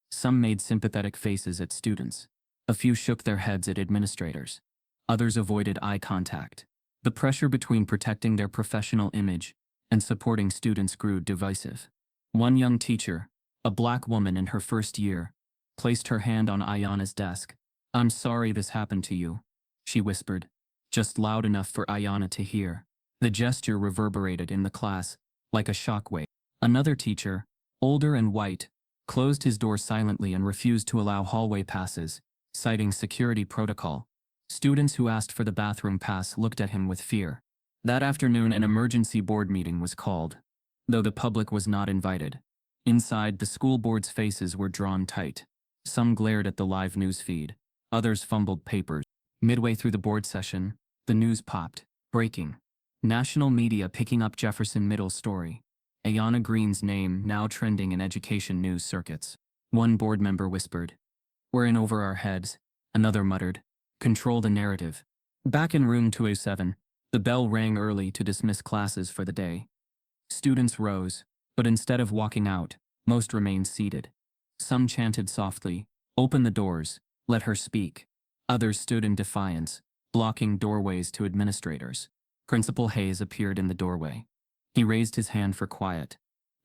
Speaker 1: Some made sympathetic faces at students. A few shook their heads at administrators. Others avoided eye contact. The pressure between protecting their professional image and supporting students grew divisive. One young teacher, a black woman in her first year, placed her hand on Ayana's desk. "I'm sorry this happened to you," she whispered, just loud enough for Ayana to hear. The gesture reverberated in the class like a shockwave. Another teacher, older and white, closed his door silently and refused to allow hallway passes, citing security protocol. Students who asked for the bathroom pass looked at him with fear. That afternoon, an emergency board meeting was called, though the public was not invited. Inside, the school board's faces were drawn tight. Some glared at the live news feed. Others fumbled papers. Midway through the board session, the news popped. Breaking. National media picking up Jefferson Middle's story. Ayana Green's name now trending in education news circuits. One board member whispered, "We're in over our heads." Another muttered, "Control the narrative." Back in room 207, the bell rang early to dismiss classes for the day. Students rose, but instead of walking out, most remained seated. Some chanted softly, "Open the doors, let her speak." Others stood in defiance, blocking doorways to administrators. Principal Hayes appeared in the doorway. He raised his hand for quiet.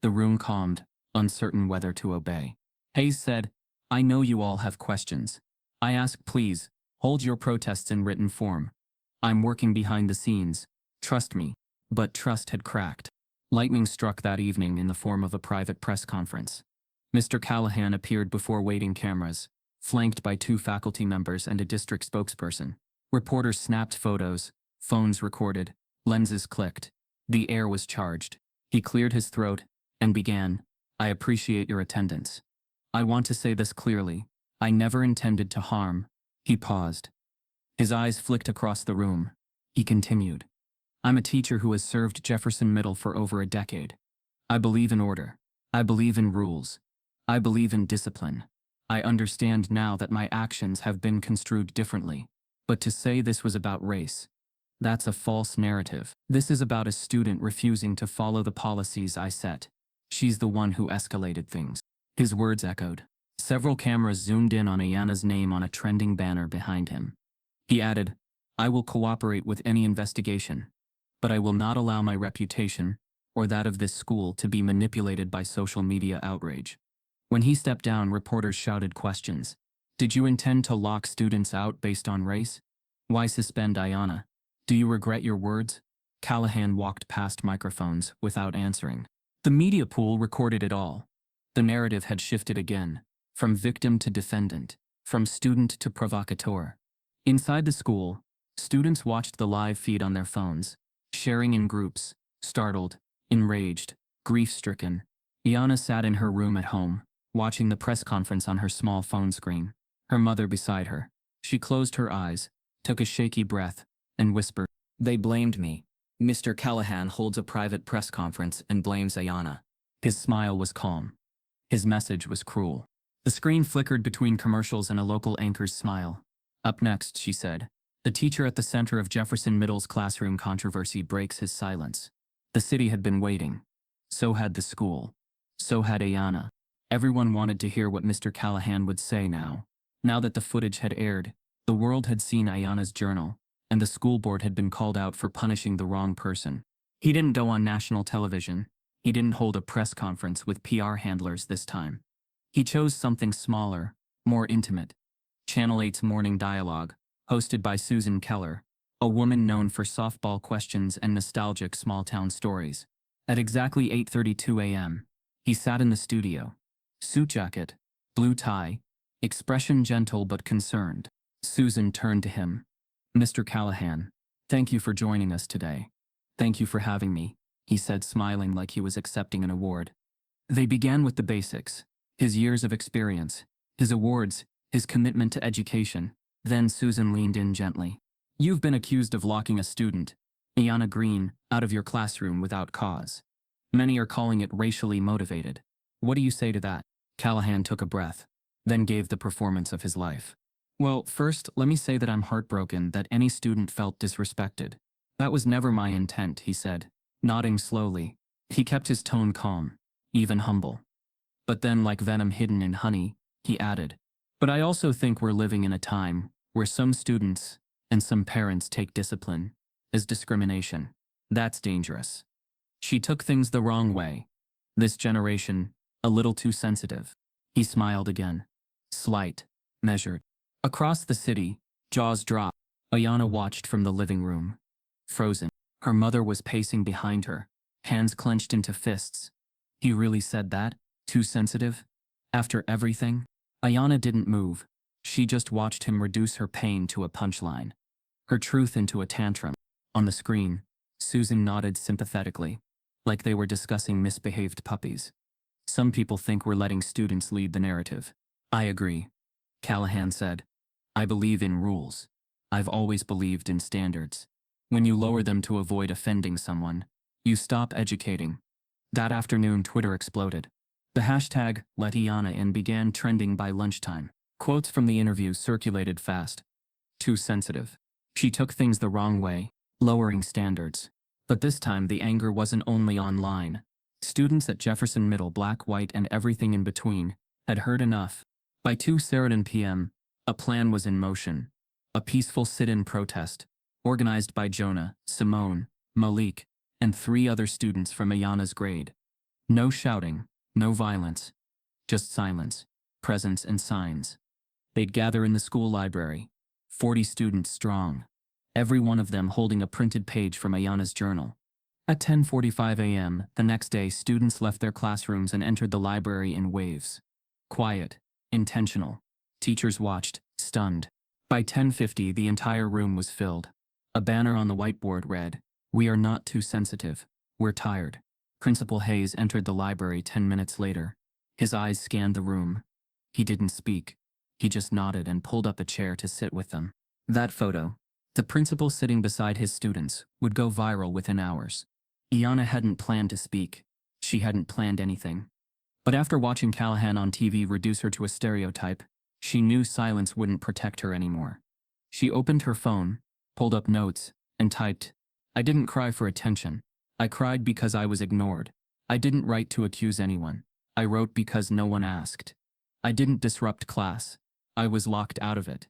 Speaker 1: The room calmed, uncertain whether to obey. Hayes said, "I know you all have questions. I ask, please, hold your protests in written form. I'm working behind the scenes. Trust me." But trust had cracked. Lightning struck that evening in the form of a private press conference. Mr. Callahan appeared before waiting cameras, flanked by 2 faculty members and a district spokesperson. Reporters snapped photos, phones recorded, lenses clicked. The air was charged. He cleared his throat and began, "I appreciate your attendance. I want to say this clearly. I never intended to harm." He paused. His eyes flicked across the room. He continued, "I'm a teacher who has served Jefferson Middle for over a decade. I believe in order. I believe in rules. I believe in discipline. I understand now that my actions have been construed differently. But to say this was about race, that's a false narrative. This is about a student refusing to follow the policies I set. She's the one who escalated things." His words echoed. Several cameras zoomed in on Ayana's name on a trending banner behind him. He added, "I will cooperate with any investigation, but I will not allow my reputation, or that of this school, to be manipulated by social media outrage." When he stepped down, reporters shouted questions. "Did you intend to lock students out based on race? Why suspend Ayana? Do you regret your words?" Callahan walked past microphones without answering. The media pool recorded it all. The narrative had shifted again, from victim to defendant, from student to provocateur. Inside the school, students watched the live feed on their phones, sharing in groups, startled, enraged, grief-stricken. Ayana sat in her room at home, watching the press conference on her small phone screen, her mother beside her. She closed her eyes, took a shaky breath, and whispered, "They blamed me. Mr. Callahan holds a private press conference and blames Ayana." His smile was calm. His message was cruel. The screen flickered between commercials and a local anchor's smile. "Up next," she said. The teacher at the center of Jefferson Middle's classroom controversy breaks his silence. The city had been waiting. So had the school. So had Ayana. Everyone wanted to hear what Mr. Callahan would say now. Now that the footage had aired, the world had seen Ayana's journal, and the school board had been called out for punishing the wrong person. He didn't go on national television. He didn't hold a press conference with PR handlers this time. He chose something smaller, more intimate. Channel 8's Morning Dialogue, hosted by Susan Keller, a woman known for softball questions and nostalgic small-town stories. At exactly 8:32 a.m., he sat in the studio. Suit jacket, blue tie, expression gentle but concerned. Susan turned to him. "Mr. Callahan, thank you for joining us today." "Thank you for having me," he said, smiling like he was accepting an award. They began with the basics: his years of experience, his awards, his commitment to education. Then Susan leaned in gently. "You've been accused of locking a student, Ayana Green, out of your classroom without cause. Many are calling it racially motivated. What do you say to that?" Callahan took a breath, then gave the performance of his life. "Well, first, let me say that I'm heartbroken that any student felt disrespected. That was never my intent," he said, nodding slowly. He kept his tone calm, even humble. But then, like venom hidden in honey, he added, "But I also think we're living in a time where some students and some parents take discipline as discrimination. That's dangerous." She took things the wrong way. This generation, a little too sensitive. He smiled again. Slight, measured. Across the city, jaws dropped. Ayana watched from the living room. Frozen. Her mother was pacing behind her, hands clenched into fists. He really said that? Too sensitive? After everything? Ayana didn't move. She just watched him reduce her pain to a punchline. Her truth into a tantrum. On the screen, Susan nodded sympathetically, like they were discussing misbehaved puppies. Some people think we're letting students lead the narrative. I agree, Callahan said. I believe in rules. I've always believed in standards. When you lower them to avoid offending someone, you stop educating. That afternoon, Twitter exploded. The hashtag #LetIana began trending by lunchtime. Quotes from the interview circulated fast. Too sensitive. She took things the wrong way, lowering standards. But this time the anger wasn't only online. Students at Jefferson Middle, black, white, and everything in between, had heard enough. By 2:30 p.m., a plan was in motion. A peaceful sit-in protest, organized by Jonah, Simone, Malik, and 3 other students from Ayana's grade. No shouting, no violence. Just silence, presence, and signs. They'd gather in the school library, 40 students strong, every one of them holding a printed page from Ayana's journal. At 10:45 a.m. the next day, students left their classrooms and entered the library in waves. Quiet, intentional. Teachers watched, stunned. By 10:50, the entire room was filled. A banner on the whiteboard read, "We are not too sensitive. We're tired." Principal Hayes entered the library 10 minutes later. His eyes scanned the room. He didn't speak. He just nodded and pulled up a chair to sit with them. That photo, the principal sitting beside his students, would go viral within hours. Ayana hadn't planned to speak. She hadn't planned anything. But after watching Callahan on TV reduce her to a stereotype, she knew silence wouldn't protect her anymore. She opened her phone, pulled up notes, and typed, "I didn't cry for attention. I cried because I was ignored. I didn't write to accuse anyone. I wrote because no one asked. I didn't disrupt class. I was locked out of it.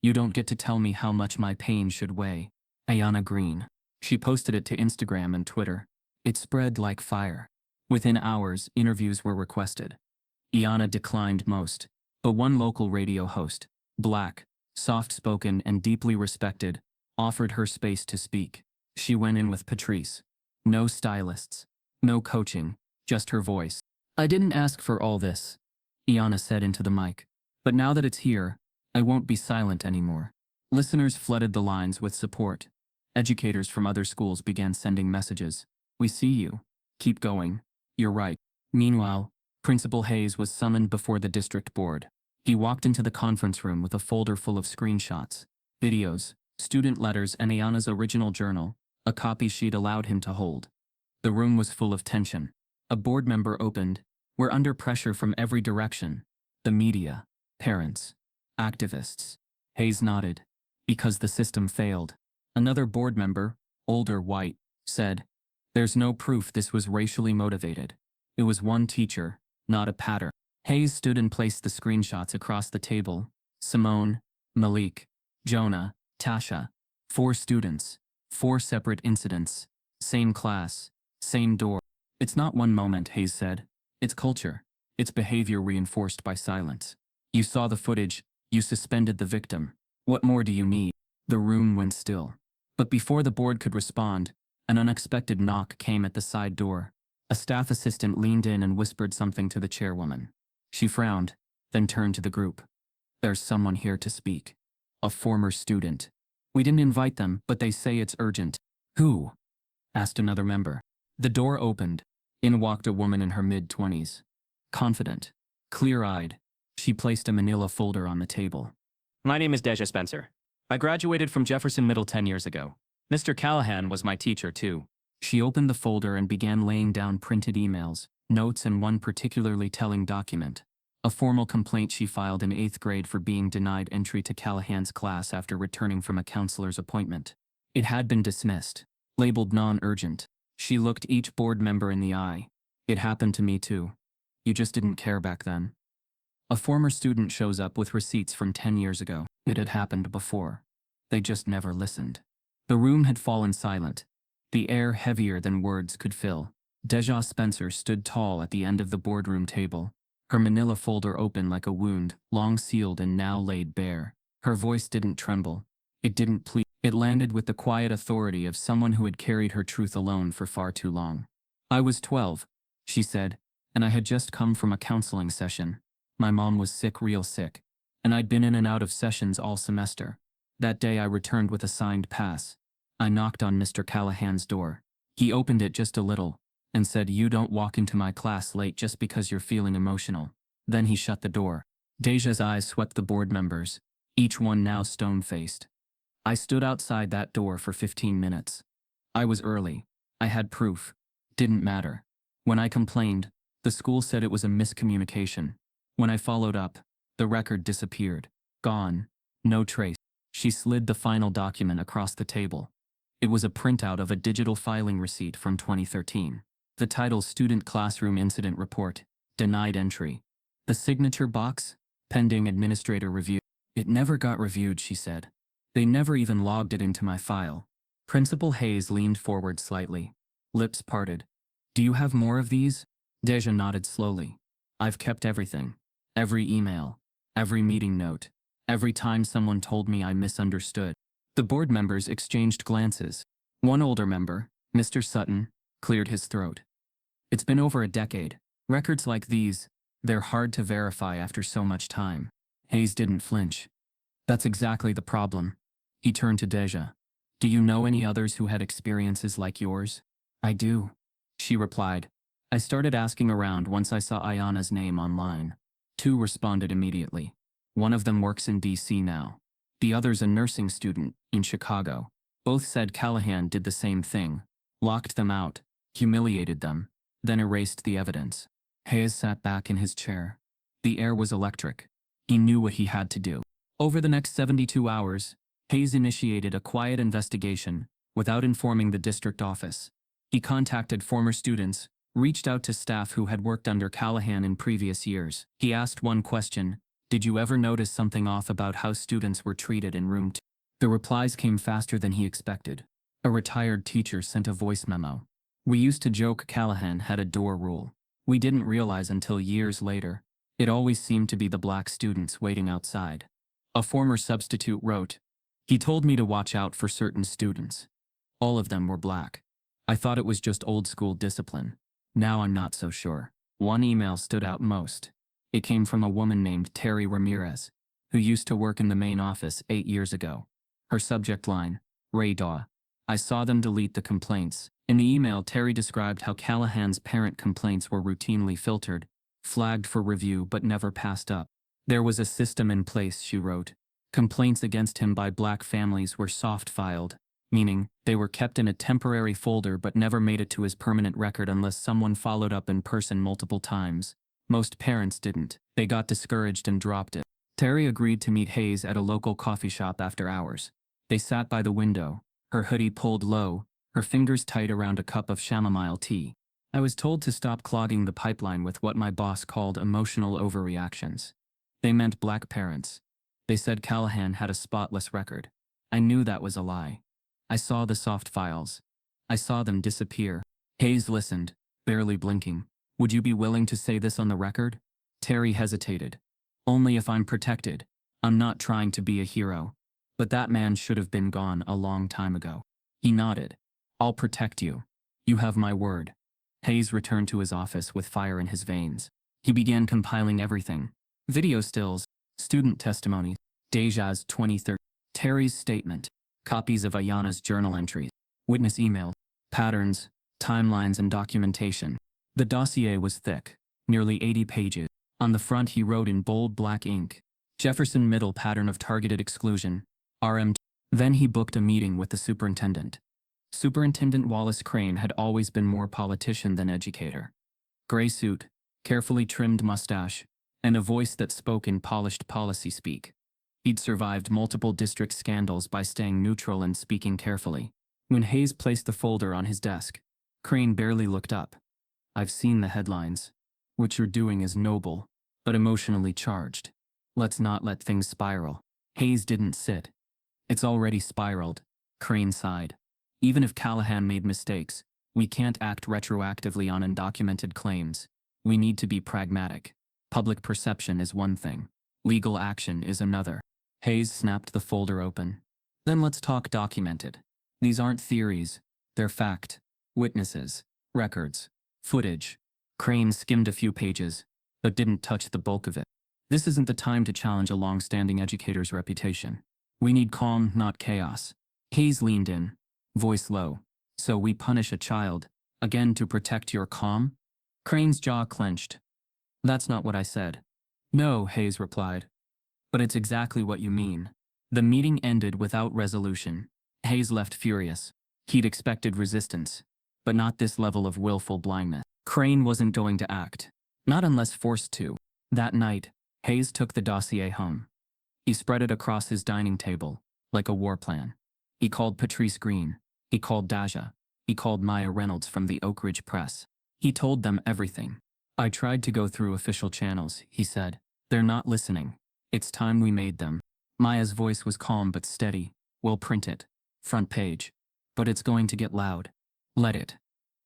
Speaker 1: You don't get to tell me how much my pain should weigh." Ayana Green. She posted it to Instagram and Twitter. It spread like fire. Within hours, interviews were requested. Ayana declined most, but one local radio host, black, soft-spoken, and deeply respected, offered her space to speak. She went in with Patrice. No stylists, no coaching, just her voice. "I didn't ask for all this," Ayana said into the mic. "But now that it's here, I won't be silent anymore." Listeners flooded the lines with support. Educators from other schools began sending messages. "We see you. Keep going. You're right." Meanwhile, Principal Hayes was summoned before the district board. He walked into the conference room with a folder full of screenshots, videos, student letters, and Ayana's original journal, a copy she'd allowed him to hold. The room was full of tension. A board member opened. "We're under pressure from every direction. The media, parents, activists." Hayes nodded. "Because the system failed." Another board member, older, white, said, "There's no proof this was racially motivated. It was one teacher, not a pattern." Hayes stood and placed the screenshots across the table. Simone, Malik, Jonah, Tasha. 4 students. 4 separate incidents. Same class. Same door. "It's not one moment," Hayes said. "It's culture. It's behavior reinforced by silence. You saw the footage. You suspended the victim. What more do you need?" The room went still. But before the board could respond, an unexpected knock came at the side door. A staff assistant leaned in and whispered something to the chairwoman. She frowned, then turned to the group. "There's someone here to speak. A former student. We didn't invite them, but they say it's urgent." "Who?" asked another member. The door opened. In walked a woman in her mid-20s. Confident, clear-eyed, she placed a manila folder on the table. "My name is Deja Spencer. I graduated from Jefferson Middle 10 years ago. Mr. Callahan was my teacher, too." She opened the folder and began laying down printed emails, notes, and one particularly telling document. A formal complaint she filed in 8th grade for being denied entry to Callahan's class after returning from a counselor's appointment. It had been dismissed, labeled non-urgent. She looked each board member in the eye. "It happened to me too. You just didn't care back then." A former student shows up with receipts from 10 years ago. It had happened before. They just never listened. The room had fallen silent. the air heavier than words could fill. Deja Spencer stood tall at the end of the boardroom table, her manila folder open like a wound, long sealed and now laid bare. Her voice didn't tremble. It didn't plead. It landed with the quiet authority of someone who had carried her truth alone for far too long. I was 12, she said, and I had just come from a counseling session. My mom was sick, real sick, and I'd been in and out of sessions all semester. That day I returned with a signed pass. I knocked on Mr. Callahan's door. He opened it just a little and said, "You don't walk into my class late just because you're feeling emotional." Then he shut the door. Deja's eyes swept the board members, each one now stone-faced. I stood outside that door for 15 minutes. I was early. I had proof. Didn't matter. When I complained, the school said it was a miscommunication. When I followed up, the record disappeared. Gone. No trace. She slid the final document across the table. It was a printout of a digital filing receipt from 2013. The title, Student Classroom Incident Report, denied entry. The signature box, pending administrator review. It never got reviewed, she said. They never even logged it into my file. Principal Hayes leaned forward slightly. Lips parted. "Do you have more of these?" Deja nodded slowly. "I've kept everything. Every email. Every meeting note. Every time someone told me I misunderstood." The board members exchanged glances. One older member, Mr. Sutton, cleared his throat. "It's been over a decade. Records like these, they're hard to verify after so much time." Hayes didn't flinch. "That's exactly the problem." He turned to Deja. "Do you know any others who had experiences like yours?" "I do," she replied. "I started asking around once I saw Ayana's name online. 2 responded immediately. One of them works in DC now. The other's a nursing student in Chicago. Both said Callahan did the same thing. Locked them out, humiliated them, then erased the evidence." Hayes sat back in his chair. The air was electric. He knew what he had to do. Over the next 72 hours, Hayes initiated a quiet investigation without informing the district office. He contacted former students, reached out to staff who had worked under Callahan in previous years. He asked one question: "Did you ever notice something off about how students were treated in room 2?" The replies came faster than he expected. A retired teacher sent a voice memo. "We used to joke Callahan had a door rule. We didn't realize until years later. It always seemed to be the black students waiting outside." A former substitute wrote, "He told me to watch out for certain students. All of them were black. I thought it was just old school discipline. Now I'm not so sure." One email stood out most. It came from a woman named Terry Ramirez, who used to work in the main office 8 years ago. Her subject line, "Ray Daw. I saw them delete the complaints." In the email, Terry described how Callahan's parent complaints were routinely filtered, flagged for review but never passed up. There was a system in place, she wrote. Complaints against him by black families were soft-filed, meaning they were kept in a temporary folder but never made it to his permanent record unless someone followed up in person multiple times. Most parents didn't. They got discouraged and dropped it. Terry agreed to meet Hayes at a local coffee shop after hours. They sat by the window, her hoodie pulled low, her fingers tight around a cup of chamomile tea. "I was told to stop clogging the pipeline with what my boss called emotional overreactions. They meant black parents. They said Callahan had a spotless record. I knew that was a lie. I saw the soft files. I saw them disappear." Hayes listened, barely blinking. "Would you be willing to say this on the record?" Terry hesitated. "Only if I'm protected. I'm not trying to be a hero. But that man should have been gone a long time ago." He nodded. "I'll protect you. You have my word." Hayes returned to his office with fire in his veins. He began compiling everything. Video stills, student testimonies, Deja's 2013, Terry's statement, copies of Ayana's journal entries, witness emails, patterns, timelines and documentation. The dossier was thick, nearly 80 pages. On the front he wrote in bold black ink, "Jefferson Middle pattern of targeted exclusion, RM." Then he booked a meeting with the superintendent. Superintendent Wallace Crane had always been more politician than educator. Gray suit, carefully trimmed mustache, and a voice that spoke in polished policy speak. He'd survived multiple district scandals by staying neutral and speaking carefully. When Hayes placed the folder on his desk, Crane barely looked up. "I've seen the headlines. What you're doing is noble, but emotionally charged. Let's not let things spiral." Hayes didn't sit. "It's already spiraled," Crane sighed. Even if Callahan made mistakes, we can't act retroactively on undocumented claims. We need to be pragmatic. Public perception is one thing. Legal action is another. Hayes snapped the folder open. Then let's talk documented. These aren't theories. They're fact. Witnesses. Records. Footage. Crane skimmed a few pages, but didn't touch the bulk of it. This isn't the time to challenge a long-standing educator's reputation. We need calm, not chaos. Hayes leaned in, voice low. So we punish a child, again to protect your calm? Crane's jaw clenched. That's not what I said. No, Hayes replied. But it's exactly what you mean. The meeting ended without resolution. Hayes left furious. He'd expected resistance, but not this level of willful blindness. Crane wasn't going to act. Not unless forced to. That night, Hayes took the dossier home. He spread it across his dining table, like a war plan. He called Patrice Green. He called Daja. He called Maya Reynolds from the Oak Ridge Press. He told them everything. I tried to go through official channels, he said. They're not listening. It's time we made them. Maya's voice was calm but steady. We'll print it. Front page. But it's going to get loud. Let it.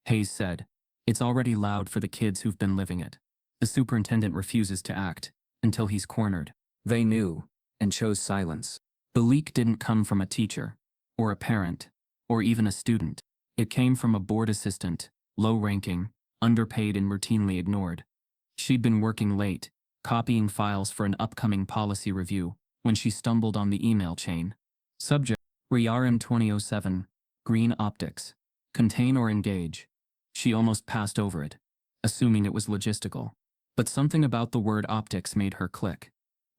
Speaker 1: Hayes said. It's already loud for the kids who've been living it. The superintendent refuses to act, until he's cornered. They knew, and chose silence. The leak didn't come from a teacher, or a parent, or even a student. It came from a board assistant, low-ranking, underpaid and routinely ignored. She'd been working late, copying files for an upcoming policy review, when she stumbled on the email chain. Subject: RERM 2007, Green Optics. Contain or engage. She almost passed over it, assuming it was logistical. But something about the word optics made her click.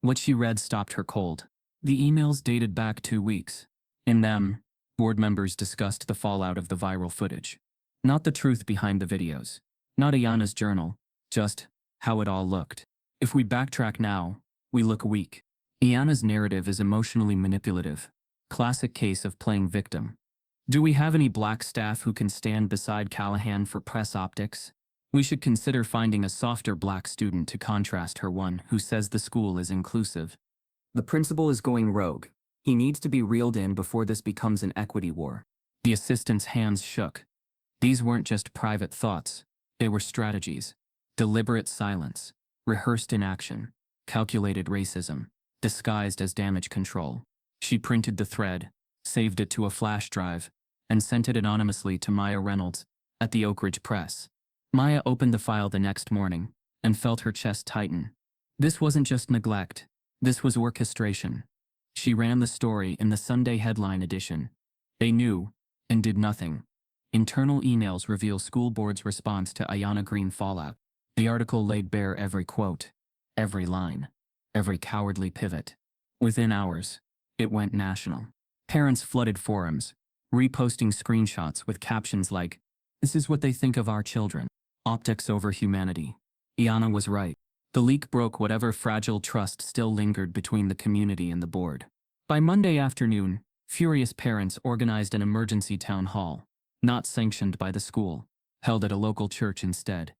Speaker 1: What she read stopped her cold. The emails dated back 2 weeks. In them, board members discussed the fallout of the viral footage. Not the truth behind the videos. Not Ayana's journal. Just how it all looked. If we backtrack now, we look weak. Ayana's narrative is emotionally manipulative. Classic case of playing victim. Do we have any black staff who can stand beside Callahan for press optics? We should consider finding a softer black student to contrast her one who says the school is inclusive. The principal is going rogue. He needs to be reeled in before this becomes an equity war. The assistant's hands shook. These weren't just private thoughts. They were strategies. Deliberate silence. Rehearsed inaction. Calculated racism. Disguised as damage control. She printed the thread, saved it to a flash drive, and sent it anonymously to Maya Reynolds at the Oak Ridge Press. Maya opened the file the next morning and felt her chest tighten. This wasn't just neglect. This was orchestration. She ran the story in the Sunday headline edition. They knew and did nothing. Internal emails reveal school board's response to Ayana Green fallout. The article laid bare every quote, every line, every cowardly pivot. Within hours, it went national. Parents flooded forums, reposting screenshots with captions like, "This is what they think of our children. Optics over humanity." Ayana was right. The leak broke whatever fragile trust still lingered between the community and the board. By Monday afternoon, furious parents organized an emergency town hall, not sanctioned by the school, held at a local church instead.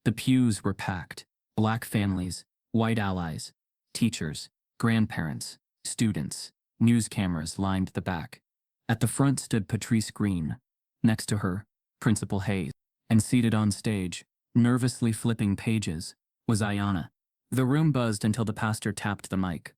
Speaker 1: The pews were packed. Black families, white allies, teachers, grandparents, students, news cameras lined the back. At the front stood Patrice Green. Next to her, Principal Hayes. And seated on stage, nervously flipping pages, was Ayana. The room buzzed until the pastor tapped the mic.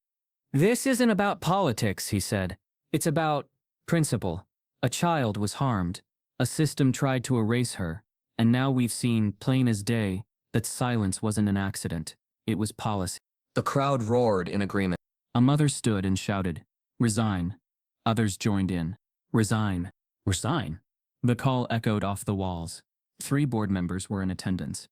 Speaker 1: "This isn't about politics," he said. "It's about principle. A child was harmed. A system tried to erase her. And now we've seen, plain as day, that silence wasn't an accident. It was policy." The crowd roared in agreement. A mother stood and shouted, "Resign." Others joined in. "Resign. Resign." The call echoed off the walls. 3 board members were in attendance.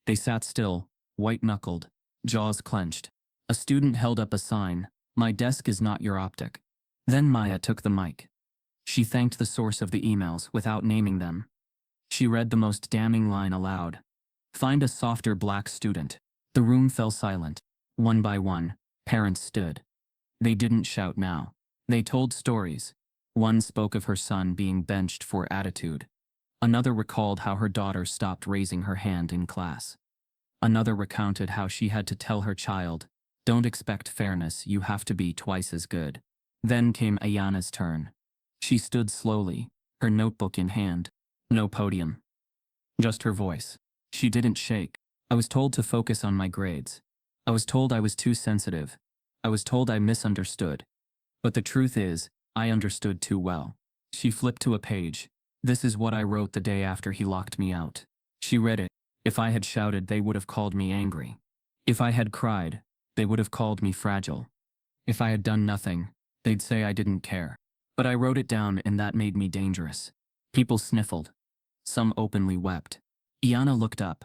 Speaker 1: They sat still, white-knuckled, jaws clenched. A student held up a sign, "My desk is not your optic." Then Maya took the mic. She thanked the source of the emails without naming them. She read the most damning line aloud. "Find a softer black student." The room fell silent. One by one, parents stood. They didn't shout now. They told stories. One spoke of her son being benched for attitude. Another recalled how her daughter stopped raising her hand in class. Another recounted how she had to tell her child, "Don't expect fairness, you have to be twice as good." Then came Ayana's turn. She stood slowly, her notebook in hand. No podium. Just her voice. She didn't shake. I was told to focus on my grades. I was told I was too sensitive. I was told I misunderstood. But the truth is, I understood too well. She flipped to a page. This is what I wrote the day after he locked me out. She read it. If I had shouted, they would have called me angry. If I had cried, they would have called me fragile. If I had done nothing, they'd say I didn't care. But I wrote it down, and that made me dangerous. People sniffled. Some openly wept. Iana looked up.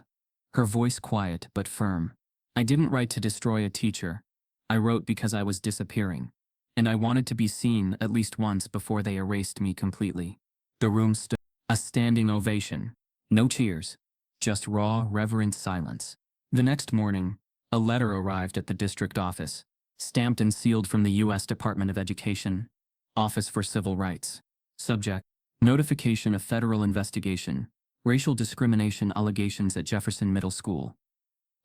Speaker 1: Her voice quiet but firm. I didn't write to destroy a teacher. I wrote because I was disappearing. And I wanted to be seen at least once before they erased me completely. The room stood. A standing ovation. No cheers. Just raw, reverent silence. The next morning, a letter arrived at the district office, stamped and sealed from the U.S. Department of Education, Office for Civil Rights. Subject: Notification of Federal Investigation, Racial Discrimination Allegations at Jefferson Middle School.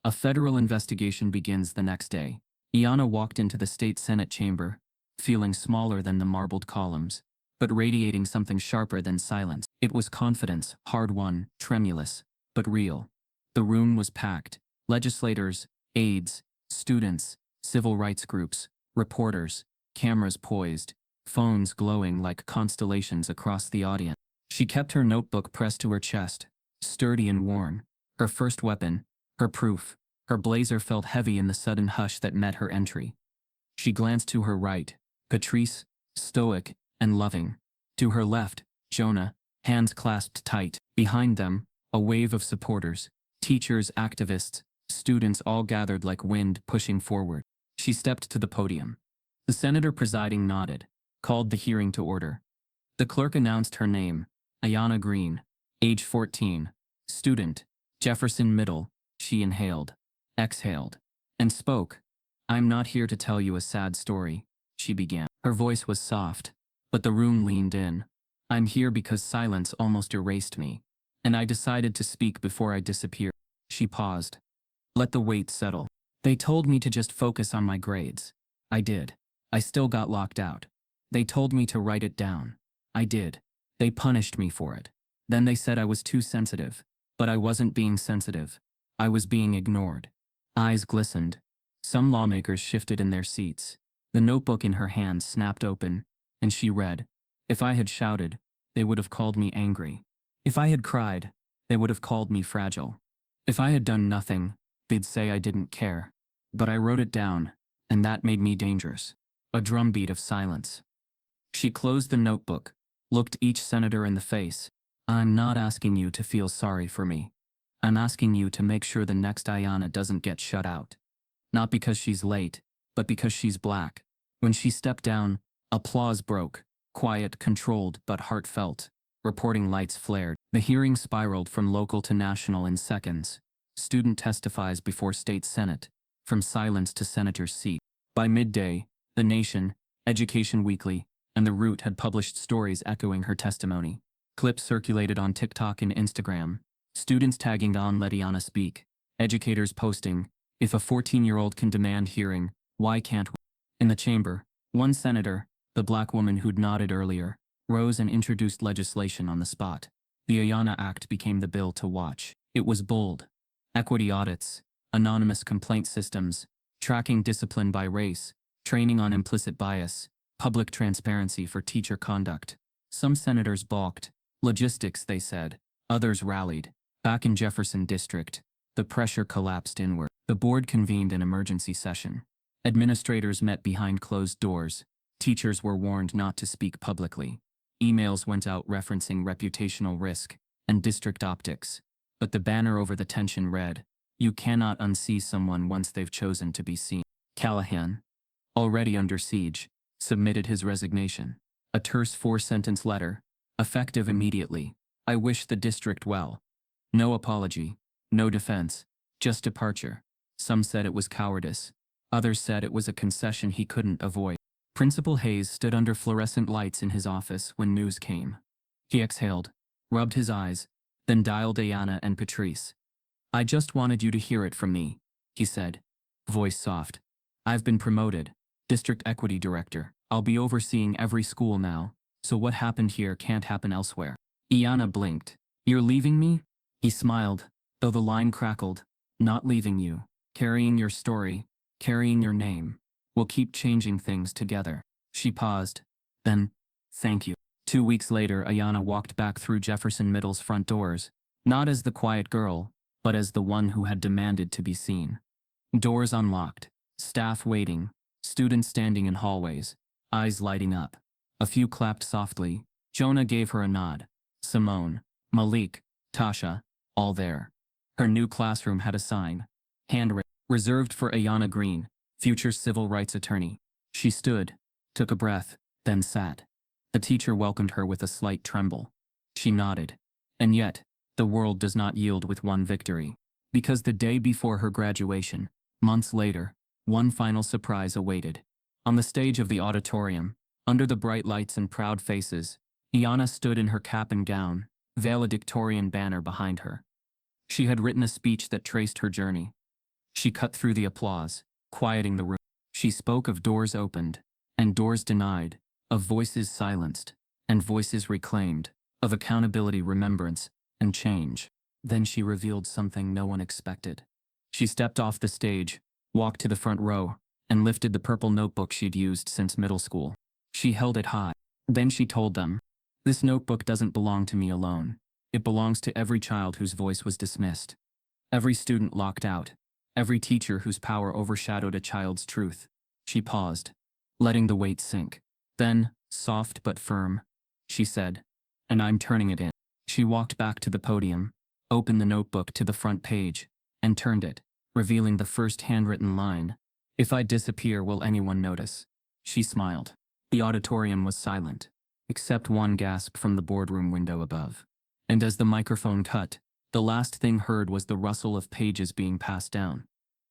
Speaker 1: A federal investigation begins the next day. Iana walked into the state Senate chamber, feeling smaller than the marbled columns, but radiating something sharper than silence. It was confidence, hard-won, tremulous, but real. The room was packed. Legislators, aides, students, civil rights groups, reporters, cameras poised, phones glowing like constellations across the audience. She kept her notebook pressed to her chest, sturdy and worn. Her first weapon, her proof. Her blazer felt heavy in the sudden hush that met her entry. She glanced to her right, Patrice, stoic and loving. To her left, Jonah, hands clasped tight. Behind them, a wave of supporters, teachers, activists, students all gathered like wind pushing forward. She stepped to the podium. The senator presiding nodded, called the hearing to order. The clerk announced her name, Iana Green, age 14, student, Jefferson Middle. She inhaled, exhaled, and spoke. I'm not here to tell you a sad story, she began. Her voice was soft, but the room leaned in. I'm here because silence almost erased me, and I decided to speak before I disappeared. She paused. Let the weight settle. They told me to just focus on my grades. I did. I still got locked out. They told me to write it down. I did. They punished me for it. Then they said I was too sensitive. But I wasn't being sensitive. I was being ignored. Eyes glistened. Some lawmakers shifted in their seats. The notebook in her hand snapped open, and she read, If I had shouted, they would have called me angry. If I had cried, they would have called me fragile. If I had done nothing, they'd say I didn't care. But I wrote it down, and that made me dangerous. A drumbeat of silence. She closed the notebook, looked each senator in the face. I'm not asking you to feel sorry for me. I'm asking you to make sure the next Iana doesn't get shut out. Not because she's late, but because she's black. When she stepped down, applause broke, quiet, controlled, but heartfelt. Reporting lights flared. The hearing spiraled from local to national in seconds. Student testifies before state senate, from silence to senator's seat. By midday, The Nation, Education Weekly, and The Root had published stories echoing her testimony. Clips circulated on TikTok and Instagram. Students tagging on Let Iana speak. Educators posting, if a 14-year-old can demand hearing, why can't we? In the chamber, one senator, the black woman who'd nodded earlier, rose and introduced legislation on the spot. The Iana Act became the bill to watch. It was bold. Equity audits, anonymous complaint systems, tracking discipline by race, training on implicit bias, public transparency for teacher conduct. Some senators balked. Logistics, they said. Others rallied. Back in Jefferson District, the pressure collapsed inward. The board convened an emergency session. Administrators met behind closed doors. Teachers were warned not to speak publicly. Emails went out referencing reputational risk and district optics. But the banner over the tension read, You cannot unsee someone once they've chosen to be seen. Callahan, already under siege, submitted his resignation. A terse 4-sentence letter, effective immediately. I wish the district well. No apology, no defense, just departure. Some said it was cowardice. Others said it was a concession he couldn't avoid. Principal Hayes stood under fluorescent lights in his office when news came. He exhaled, rubbed his eyes, then dialed Iana and Patrice. I just wanted you to hear it from me, he said, voice soft. I've been promoted, District Equity Director. I'll be overseeing every school now, So what happened here can't happen elsewhere. Iana blinked. You're leaving me? He smiled, though the line crackled. Not leaving you. Carrying your story. Carrying your name. We'll keep changing things together. She paused. Then, thank you. 2 weeks later, Ayana walked back through Jefferson Middle's front doors, not as the quiet girl, but as the one who had demanded to be seen. Doors unlocked, staff waiting, students standing in hallways, eyes lighting up. A few clapped softly. Jonah gave her a nod. Simone, Malik, Tasha, all there. Her new classroom had a sign, handwritten, reserved for Ayana Green, future civil rights attorney. She stood, took a breath, then sat. The teacher welcomed her with a slight tremble. She nodded. And yet, the world does not yield with one victory. Because the day before her graduation, months later, one final surprise awaited. On the stage of the auditorium, under the bright lights and proud faces, Iana stood in her cap and gown, valedictorian banner behind her. She had written a speech that traced her journey. She cut through the applause, quieting the room. She spoke of doors opened, and doors denied, of voices silenced, and voices reclaimed, of accountability, remembrance, and change. Then she revealed something no one expected. She stepped off the stage, walked to the front row, and lifted the purple notebook she'd used since middle school. She held it high. Then she told them, "This notebook doesn't belong to me alone. It belongs to every child whose voice was dismissed, every student locked out, every teacher whose power overshadowed a child's truth." She paused, letting the weight sink. Then, soft but firm, she said, "And I'm turning it in." She walked back to the podium, opened the notebook to the front page, and turned it, revealing the first handwritten line. "If I disappear, will anyone notice?" She smiled. The auditorium was silent, except one gasp from the boardroom window above. And as the microphone cut, the last thing heard was the rustle of pages being passed down.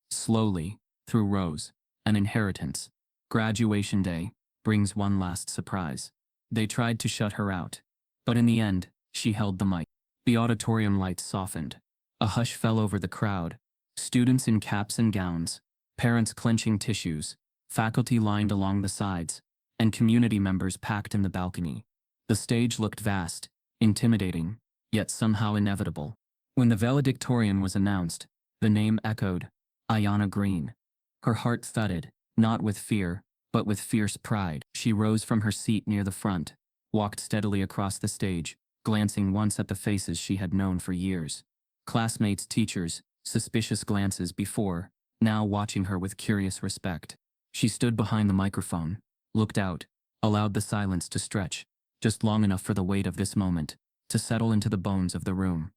Speaker 1: Slowly, through rows, an inheritance. Graduation day brings one last surprise. They tried to shut her out, but in the end, she held the mic. The auditorium lights softened. A hush fell over the crowd. Students in caps and gowns, parents clenching tissues, faculty lined along the sides, and community members packed in the balcony. The stage looked vast, intimidating, yet somehow inevitable. When the valedictorian was announced, the name echoed, Ayana Green. Her heart thudded, not with fear, but with fierce pride. She rose from her seat near the front, walked steadily across the stage, glancing once at the faces she had known for years. Classmates, teachers, suspicious glances before, now watching her with curious respect. She stood behind the microphone, looked out, allowed the silence to stretch, just long enough for the weight of this moment to settle into the bones of the room.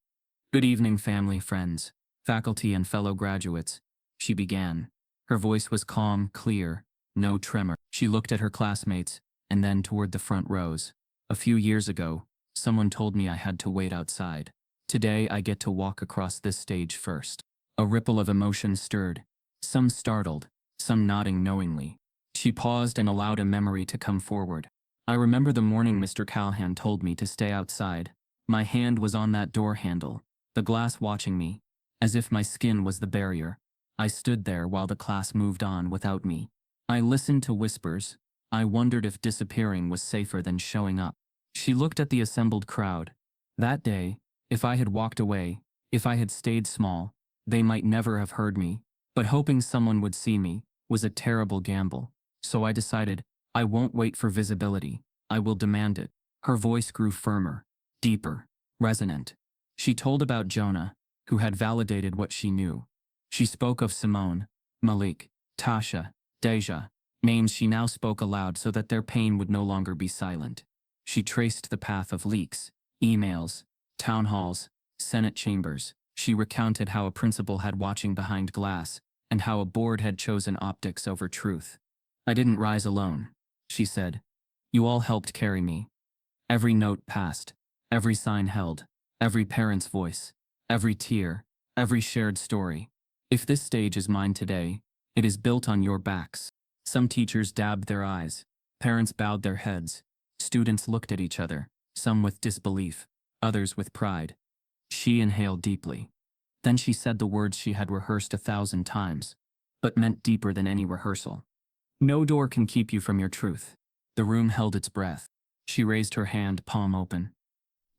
Speaker 1: "Good evening, family, friends, faculty, and fellow graduates," she began. Her voice was calm, clear, no tremor. She looked at her classmates, and then toward the front rows. "A few years ago, someone told me I had to wait outside. Today I get to walk across this stage first." A ripple of emotion stirred, some startled, some nodding knowingly. She paused and allowed a memory to come forward. "I remember the morning Mr. Callahan told me to stay outside. My hand was on that door handle, the glass watching me, as if my skin was the barrier. I stood there while the class moved on without me. I listened to whispers. I wondered if disappearing was safer than showing up." She looked at the assembled crowd. That day, if I had walked away, if I had stayed small, they might never have heard me. But hoping someone would see me was a terrible gamble. So I decided, I won't wait for visibility. I will demand it. Her voice grew firmer, deeper, resonant. She told about Jonah, who had validated what she knew. She spoke of Simone, Malik, Tasha, Deja, names she now spoke aloud so that their pain would no longer be silent. She traced the path of leaks, emails, town halls, Senate chambers. She recounted how a principal had watching behind glass, and how a board had chosen optics over truth. "I didn't rise alone," she said. "You all helped carry me. Every note passed, every sign held, every parent's voice, every tear, every shared story. If this stage is mine today, it is built on your backs." Some teachers dabbed their eyes, parents bowed their heads, students looked at each other, some with disbelief, others with pride. She inhaled deeply. Then she said the words she had rehearsed 1,000 times, but meant deeper than any rehearsal. "No door can keep you from your truth." The room held its breath. She raised her hand, palm open.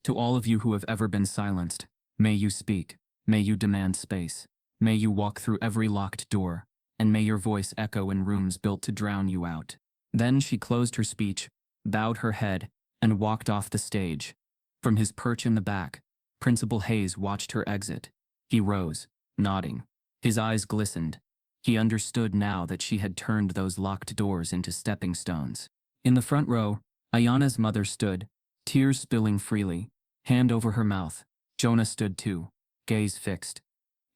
Speaker 1: To all of you who have ever been silenced, may you speak, may you demand space, may you walk through every locked door, and may your voice echo in rooms built to drown you out. Then she closed her speech, bowed her head, and walked off the stage. From his perch in the back, Principal Hayes watched her exit. He rose, nodding. His eyes glistened. He understood now that she had turned those locked doors into stepping stones. In the front row, Ayana's mother stood, tears spilling freely, hand over her mouth. Jonah stood too, gaze fixed.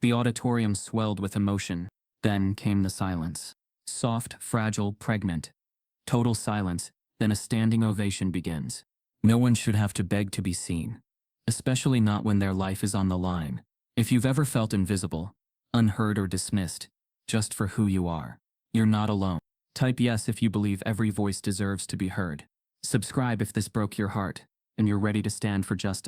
Speaker 1: The auditorium swelled with emotion. Then came the silence. Soft, fragile, pregnant. Total silence, then a standing ovation begins. No one should have to beg to be seen, especially not when their life is on the line. If you've ever felt invisible, unheard or dismissed, just for who you are, you're not alone. Type yes if you believe every voice deserves to be heard. Subscribe if this broke your heart, and you're ready to stand for justice.